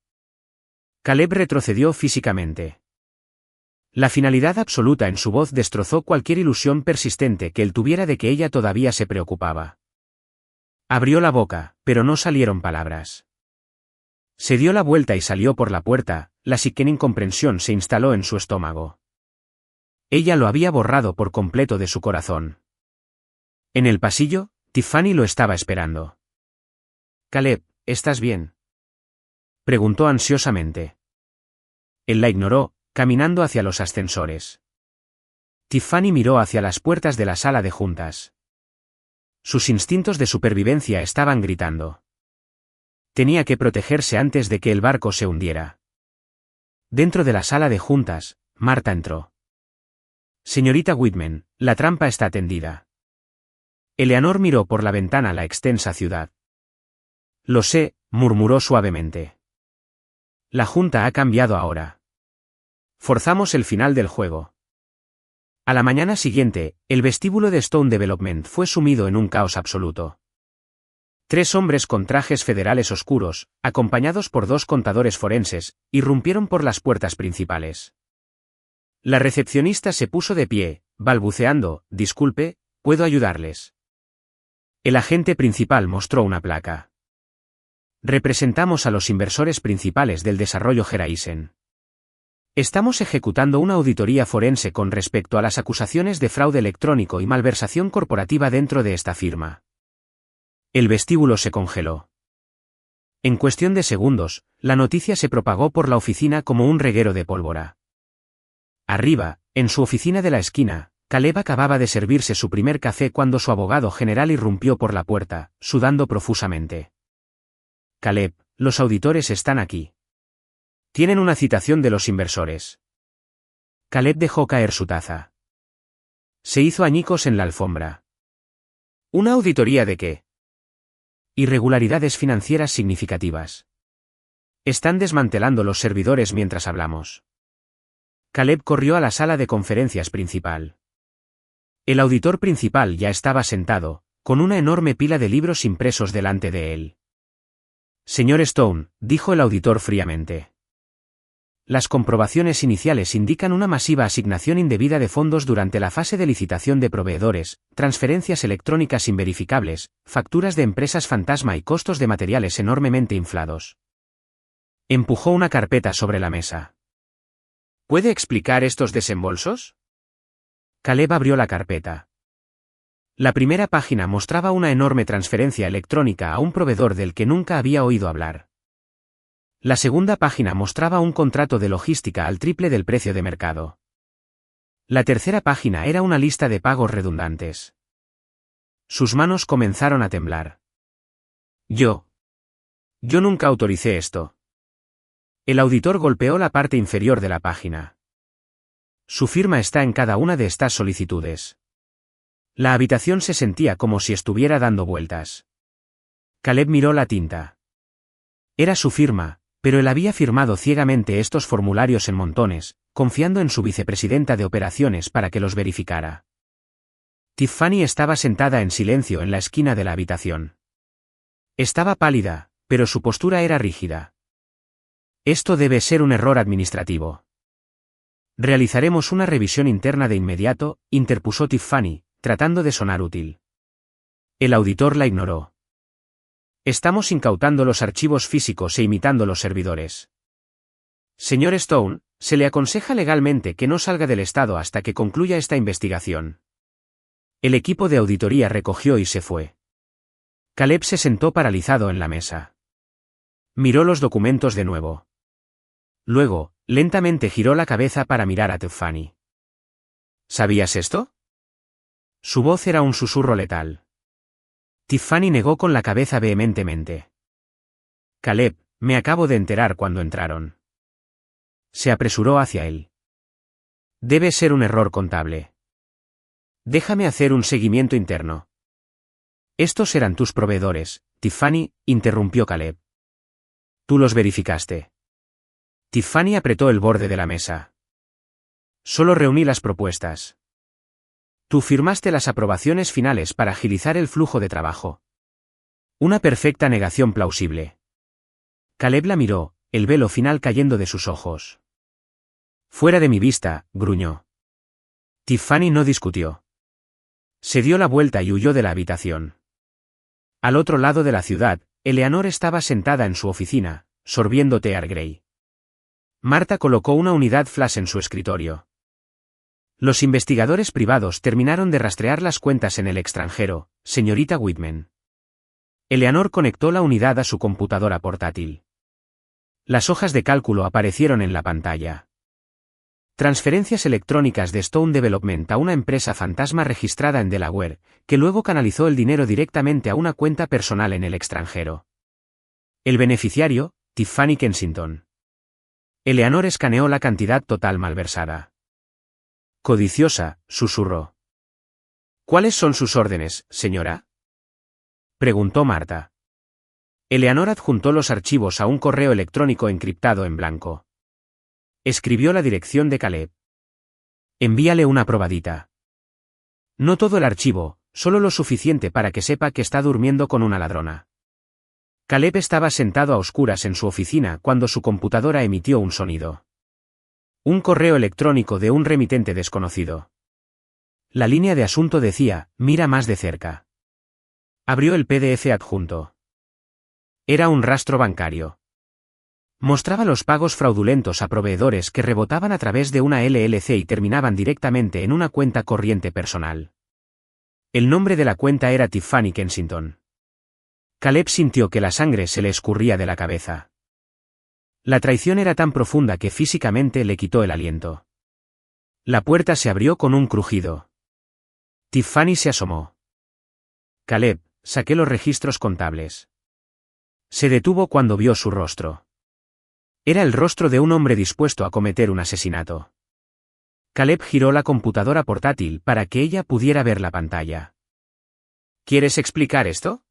Caleb retrocedió físicamente. La finalidad absoluta en su voz destrozó cualquier ilusión persistente que él tuviera de que ella todavía se preocupaba. Abrió la boca, pero no salieron palabras. Se dio la vuelta y salió por la puerta, la sicena incomprensión se instaló en su estómago. Ella lo había borrado por completo de su corazón. En el pasillo, Tiffany lo estaba esperando. «Caleb, ¿estás bien?», preguntó ansiosamente. Él la ignoró, caminando hacia los ascensores. Tiffany miró hacia las puertas de la sala de juntas. Sus instintos de supervivencia estaban gritando. Tenía que protegerse antes de que el barco se hundiera. Dentro de la sala de juntas, Marta entró. «Señorita Whitman, la trampa está tendida». Eleanor miró por la ventana la extensa ciudad. «Lo sé», murmuró suavemente. «La junta ha cambiado ahora. Forzamos el final del juego». A la mañana siguiente, el vestíbulo de Stone Development fue sumido en un caos absoluto. 3 hombres con trajes federales oscuros, acompañados por 2 contadores forenses, irrumpieron por las puertas principales. La recepcionista se puso de pie, balbuceando: «Disculpe, ¿puedo ayudarles?». El agente principal mostró una placa. «Representamos a los inversores principales del desarrollo Geraisen. Estamos ejecutando una auditoría forense con respecto a las acusaciones de fraude electrónico y malversación corporativa dentro de esta firma». El vestíbulo se congeló. En cuestión de segundos, la noticia se propagó por la oficina como un reguero de pólvora. Arriba, en su oficina de la esquina, Caleb acababa de servirse su primer café cuando su abogado general irrumpió por la puerta, sudando profusamente. «Caleb, los auditores están aquí. Tienen una citación de los inversores». Caleb dejó caer su taza. Se hizo añicos en la alfombra. «¿Una auditoría de qué?». «Irregularidades financieras significativas. Están desmantelando los servidores mientras hablamos». Caleb corrió a la sala de conferencias principal. El auditor principal ya estaba sentado, con una enorme pila de libros impresos delante de él. «Señor Stone», dijo el auditor fríamente. «Las comprobaciones iniciales indican una masiva asignación indebida de fondos durante la fase de licitación de proveedores, transferencias electrónicas inverificables, facturas de empresas fantasma y costos de materiales enormemente inflados». Empujó una carpeta sobre la mesa. «¿Puede explicar estos desembolsos?». Caleb abrió la carpeta. La primera página mostraba una enorme transferencia electrónica a un proveedor del que nunca había oído hablar. La segunda página mostraba un contrato de logística al triple del precio de mercado. La tercera página era una lista de pagos redundantes. Sus manos comenzaron a temblar. Yo nunca autoricé esto». El auditor golpeó la parte inferior de la página. «Su firma está en cada una de estas solicitudes». La habitación se sentía como si estuviera dando vueltas. Caleb miró la tinta. Era su firma, pero él había firmado ciegamente estos formularios en montones, confiando en su vicepresidenta de operaciones para que los verificara. Tiffany estaba sentada en silencio en la esquina de la habitación. Estaba pálida, pero su postura era rígida. «Esto debe ser un error administrativo». «Realizaremos una revisión interna de inmediato», interpuso Tiffany, tratando de sonar útil. El auditor la ignoró. «Estamos incautando los archivos físicos e imitando los servidores». «Señor Stone, se le aconseja legalmente que no salga del estado hasta que concluya esta investigación». El equipo de auditoría recogió y se fue. Caleb se sentó paralizado en la mesa. Miró los documentos de nuevo. Luego, lentamente giró la cabeza para mirar a Tiffany. ¿Sabías esto? Su voz era un susurro letal. Tiffany negó con la cabeza vehementemente. Caleb, me acabo de enterar cuando entraron. Se apresuró hacia él. Debe ser un error contable. Déjame hacer un seguimiento interno. Estos eran tus proveedores, Tiffany, interrumpió Caleb. Tú los verificaste. Tiffany apretó el borde de la mesa. Solo reuní las propuestas. Tú firmaste las aprobaciones finales para agilizar el flujo de trabajo. Una perfecta negación plausible. Caleb la miró, el velo final cayendo de sus ojos. Fuera de mi vista, gruñó. Tiffany no discutió. Se dio la vuelta y huyó de la habitación. Al otro lado de la ciudad, Eleanor estaba sentada en su oficina, sorbiendo té Earl Grey. Marta colocó una unidad flash en su escritorio. Los investigadores privados terminaron de rastrear las cuentas en el extranjero, señorita Whitman. Eleanor conectó la unidad a su computadora portátil. Las hojas de cálculo aparecieron en la pantalla. Transferencias electrónicas de Stone Development a una empresa fantasma registrada en Delaware, que luego canalizó el dinero directamente a una cuenta personal en el extranjero. El beneficiario, Tiffany Kensington. Eleanor escaneó la cantidad total malversada. Codiciosa, susurró. ¿Cuáles son sus órdenes, señora? Preguntó Marta. Eleanor adjuntó los archivos a un correo electrónico encriptado en blanco. Escribió la dirección de Caleb. Envíale una probadita. No todo el archivo, solo lo suficiente para que sepa que está durmiendo con una ladrona. Caleb estaba sentado a oscuras en su oficina cuando su computadora emitió un sonido. Un correo electrónico de un remitente desconocido. La línea de asunto decía, mira más de cerca. Abrió el PDF adjunto. Era un rastro bancario. Mostraba los pagos fraudulentos a proveedores que rebotaban a través de una LLC y terminaban directamente en una cuenta corriente personal. El nombre de la cuenta era Tiffany Kensington. Caleb sintió que la sangre se le escurría de la cabeza. La traición era tan profunda que físicamente le quitó el aliento. La puerta se abrió con un crujido. Tiffany se asomó. Caleb, saqué los registros contables. Se detuvo cuando vio su rostro. Era el rostro de un hombre dispuesto a cometer un asesinato. Caleb giró la computadora portátil para que ella pudiera ver la pantalla. ¿Quieres explicar esto?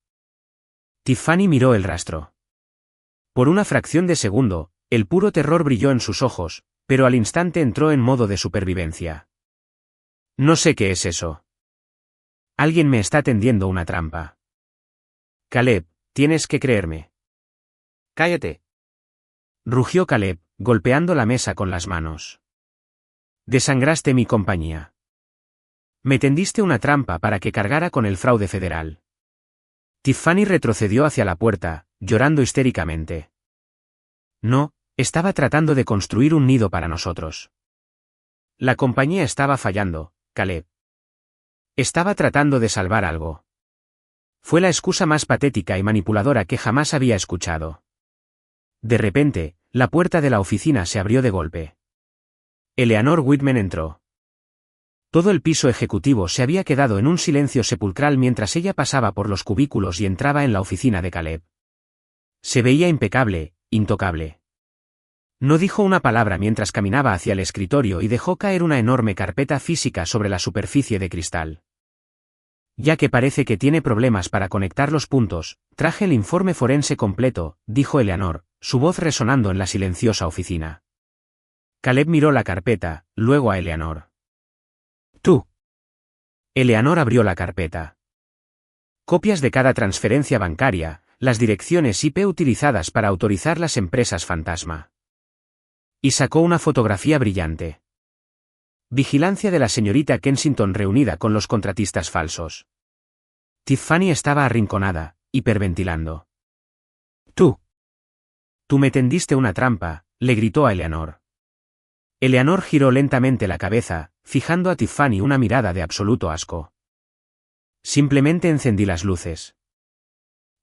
Tiffany miró el rastro. Por una fracción de segundo, el puro terror brilló en sus ojos, pero al instante entró en modo de supervivencia. No sé qué es eso. Alguien me está tendiendo una trampa. Caleb, tienes que creerme. Cállate. Rugió Caleb, golpeando la mesa con las manos. Desangraste mi compañía. Me tendiste una trampa para que cargara con el fraude federal. Tiffany retrocedió hacia la puerta, llorando histéricamente. No, estaba tratando de construir un nido para nosotros. La compañía estaba fallando, Caleb. Estaba tratando de salvar algo. Fue la excusa más patética y manipuladora que jamás había escuchado. De repente, la puerta de la oficina se abrió de golpe. Eleanor Whitman entró. Todo el piso ejecutivo se había quedado en un silencio sepulcral mientras ella pasaba por los cubículos y entraba en la oficina de Caleb. Se veía impecable, intocable. No dijo una palabra mientras caminaba hacia el escritorio y dejó caer una enorme carpeta física sobre la superficie de cristal. Ya que parece que tiene problemas para conectar los puntos, traje el informe forense completo, dijo Eleanor, su voz resonando en la silenciosa oficina. Caleb miró la carpeta, luego a Eleanor. ¿Tú? Eleanor abrió la carpeta. Copias de cada transferencia bancaria, las direcciones IP utilizadas para autorizar las empresas fantasma. Y sacó una fotografía brillante. Vigilancia de la señorita Kensington reunida con los contratistas falsos. Tiffany estaba arrinconada, hiperventilando. Tú me tendiste una trampa, le gritó a Eleanor. Eleanor giró lentamente la cabeza, fijando a Tiffany una mirada de absoluto asco. Simplemente encendí las luces.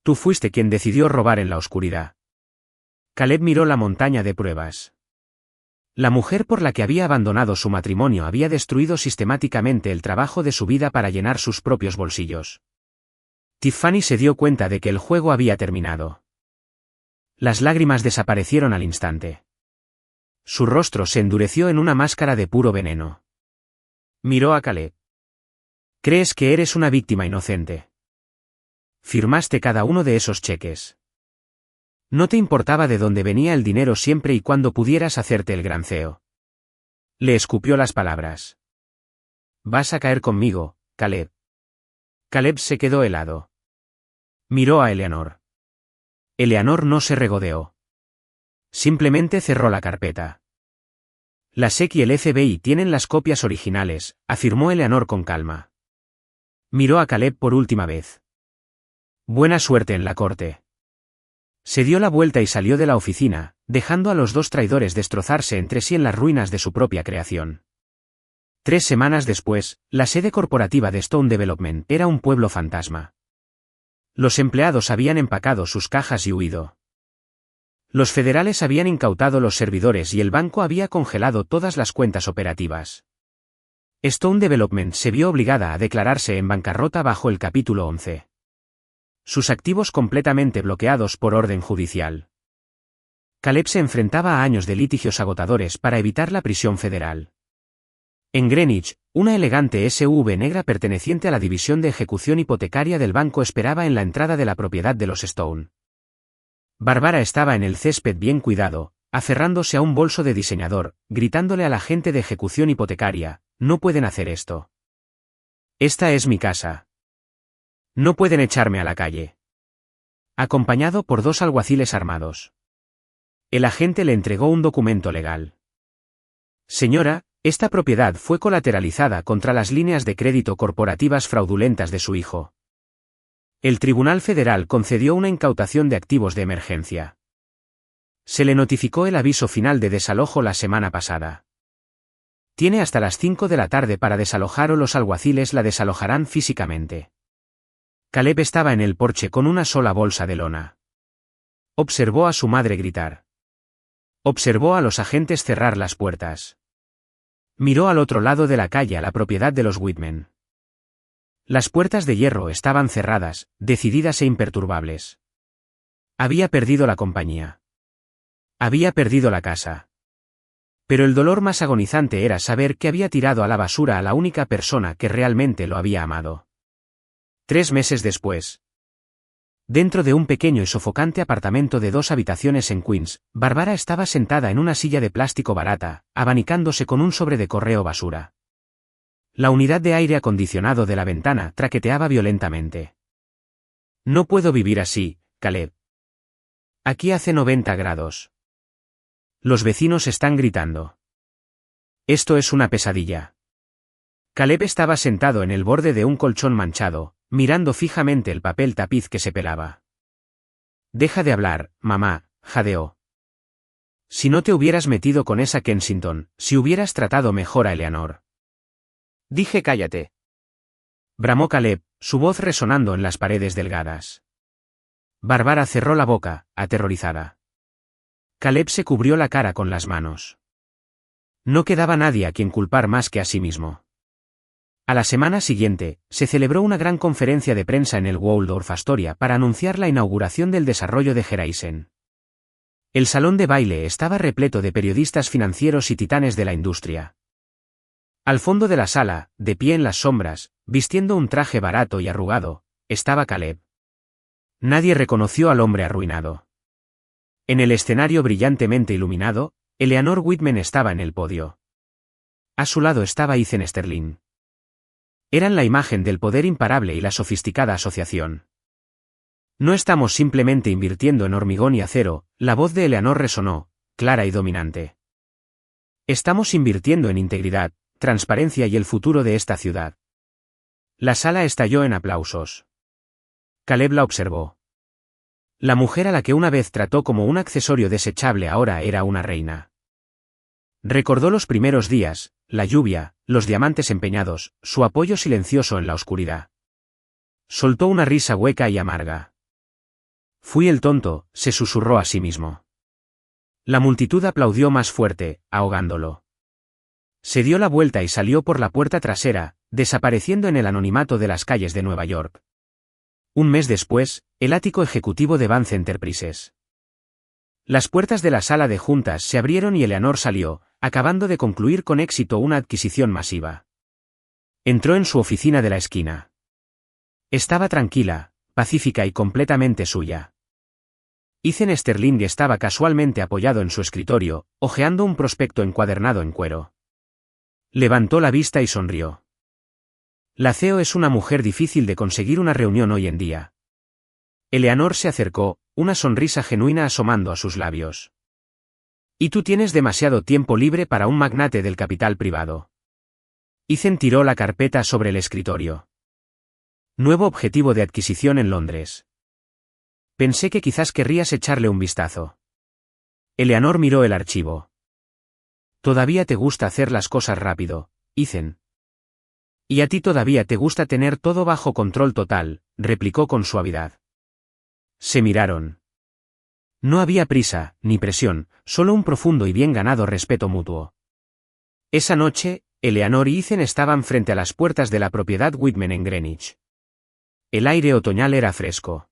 Tú fuiste quien decidió robar en la oscuridad. Caleb miró la montaña de pruebas. La mujer por la que había abandonado su matrimonio había destruido sistemáticamente el trabajo de su vida para llenar sus propios bolsillos. Tiffany se dio cuenta de que el juego había terminado. Las lágrimas desaparecieron al instante. Su rostro se endureció en una máscara de puro veneno. Miró a Caleb. ¿Crees que eres una víctima inocente? Firmaste cada uno de esos cheques. No te importaba de dónde venía el dinero siempre y cuando pudieras hacerte el granceo. Le escupió las palabras. Vas a caer conmigo, Caleb. Caleb se quedó helado. Miró a Eleanor. Eleanor no se regodeó. Simplemente cerró la carpeta. La SEC y el FBI tienen las copias originales, afirmó Eleanor con calma. Miró a Caleb por última vez. Buena suerte en la corte. Se dio la vuelta y salió de la oficina, dejando a los dos traidores destrozarse entre sí en las ruinas de su propia creación. 3 semanas después, la sede corporativa de Stone Development era un pueblo fantasma. Los empleados habían empacado sus cajas y huido. Los federales habían incautado los servidores y el banco había congelado todas las cuentas operativas. Stone Development se vio obligada a declararse en bancarrota bajo el capítulo 11. Sus activos completamente bloqueados por orden judicial. Caleb se enfrentaba a años de litigios agotadores para evitar la prisión federal. En Greenwich, una elegante SUV negra perteneciente a la división de ejecución hipotecaria del banco esperaba en la entrada de la propiedad de los Stone. Bárbara estaba en el césped bien cuidado, aferrándose a un bolso de diseñador, gritándole a la gente de ejecución hipotecaria, no pueden hacer esto. Esta es mi casa. No pueden echarme a la calle. Acompañado por 2 alguaciles armados. El agente le entregó un documento legal. Señora, esta propiedad fue colateralizada contra las líneas de crédito corporativas fraudulentas de su hijo. El Tribunal Federal concedió una incautación de activos de emergencia. Se le notificó el aviso final de desalojo la semana pasada. Tiene hasta las 5 de la tarde para desalojar o los alguaciles la desalojarán físicamente. Caleb estaba en el porche con una sola bolsa de lona. Observó a su madre gritar. Observó a los agentes cerrar las puertas. Miró al otro lado de la calle a la propiedad de los Whitman. Las puertas de hierro estaban cerradas, decididas e imperturbables. Había perdido la compañía. Había perdido la casa. Pero el dolor más agonizante era saber que había tirado a la basura a la única persona que realmente lo había amado. 3 meses después. Dentro de un pequeño y sofocante apartamento de 2 habitaciones en Queens, Bárbara estaba sentada en una silla de plástico barata, abanicándose con un sobre de correo basura. La unidad de aire acondicionado de la ventana traqueteaba violentamente. No puedo vivir así, Caleb. Aquí hace 90 grados. Los vecinos están gritando. Esto es una pesadilla. Caleb estaba sentado en el borde de un colchón manchado, mirando fijamente el papel tapiz que se pelaba. Deja de hablar, mamá, jadeó. Si no te hubieras metido con esa Kensington, si hubieras tratado mejor a Eleanor. Dije cállate. Bramó Caleb, su voz resonando en las paredes delgadas. Bárbara cerró la boca, aterrorizada. Caleb se cubrió la cara con las manos. No quedaba nadie a quien culpar más que a sí mismo. A la semana siguiente, se celebró una gran conferencia de prensa en el Waldorf Astoria para anunciar la inauguración del desarrollo de Horizon. El salón de baile estaba repleto de periodistas financieros y titanes de la industria. Al fondo de la sala, de pie en las sombras, vistiendo un traje barato y arrugado, estaba Caleb. Nadie reconoció al hombre arruinado. En el escenario brillantemente iluminado, Eleanor Whitman estaba en el podio. A su lado estaba Ethan Sterling. Eran la imagen del poder imparable y la sofisticada asociación. No estamos simplemente invirtiendo en hormigón y acero, la voz de Eleanor resonó, clara y dominante. Estamos invirtiendo en integridad, transparencia y el futuro de esta ciudad. La sala estalló en aplausos. Caleb la observó. La mujer a la que una vez trató como un accesorio desechable ahora era una reina. Recordó los primeros días, la lluvia, los diamantes empeñados, su apoyo silencioso en la oscuridad. Soltó una risa hueca y amarga. Fui el tonto, se susurró a sí mismo. La multitud aplaudió más fuerte, ahogándolo. Se dio la vuelta y salió por la puerta trasera, desapareciendo en el anonimato de las calles de Nueva York. Un mes después, el ático ejecutivo de Vance Enterprises. Las puertas de la sala de juntas se abrieron y Eleanor salió, acabando de concluir con éxito una adquisición masiva. Entró en su oficina de la esquina. Estaba tranquila, pacífica y completamente suya. Ethan Sterling estaba casualmente apoyado en su escritorio, hojeando un prospecto encuadernado en cuero. Levantó la vista y sonrió. La CEO es una mujer difícil de conseguir una reunión hoy en día. Eleanor se acercó, una sonrisa genuina asomando a sus labios. Y tú tienes demasiado tiempo libre para un magnate del capital privado. Ethan tiró la carpeta sobre el escritorio. Nuevo objetivo de adquisición en Londres. Pensé que quizás querrías echarle un vistazo. Eleanor miró el archivo. Todavía te gusta hacer las cosas rápido, Ethan. Y a ti todavía te gusta tener todo bajo control total, replicó con suavidad. Se miraron. No había prisa, ni presión, solo un profundo y bien ganado respeto mutuo. Esa noche, Eleanor y Ethan estaban frente a las puertas de la propiedad Whitman en Greenwich. El aire otoñal era fresco.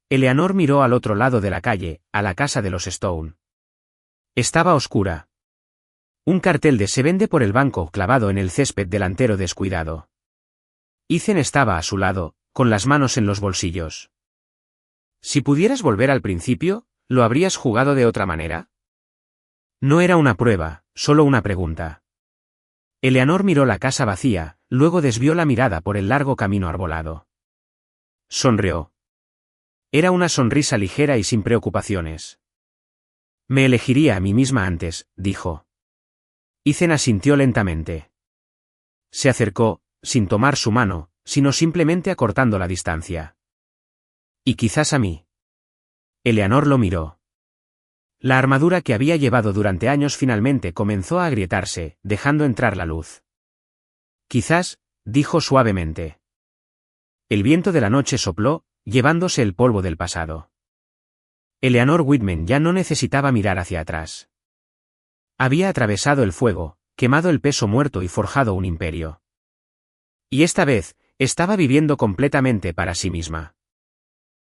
Eleanor miró al otro lado de la calle, a la casa de los Stone. Estaba oscura. Un cartel de "Se vende" por el banco clavado en el césped delantero descuidado. Ethan estaba a su lado, con las manos en los bolsillos. Si pudieras volver al principio, ¿lo habrías jugado de otra manera? No era una prueba, solo una pregunta. Eleanor miró la casa vacía, luego desvió la mirada por el largo camino arbolado. Sonrió. Era una sonrisa ligera y sin preocupaciones. Me elegiría a mí misma antes, dijo. Ethan asintió lentamente. Se acercó, sin tomar su mano, sino simplemente acortando la distancia. Y quizás a mí. Eleanor lo miró. La armadura que había llevado durante años finalmente comenzó a agrietarse, dejando entrar la luz. Quizás, dijo suavemente. El viento de la noche sopló, llevándose el polvo del pasado. Eleanor Whitman ya no necesitaba mirar hacia atrás. Había atravesado el fuego, quemado el peso muerto y forjado un imperio. Y esta vez, estaba viviendo completamente para sí misma.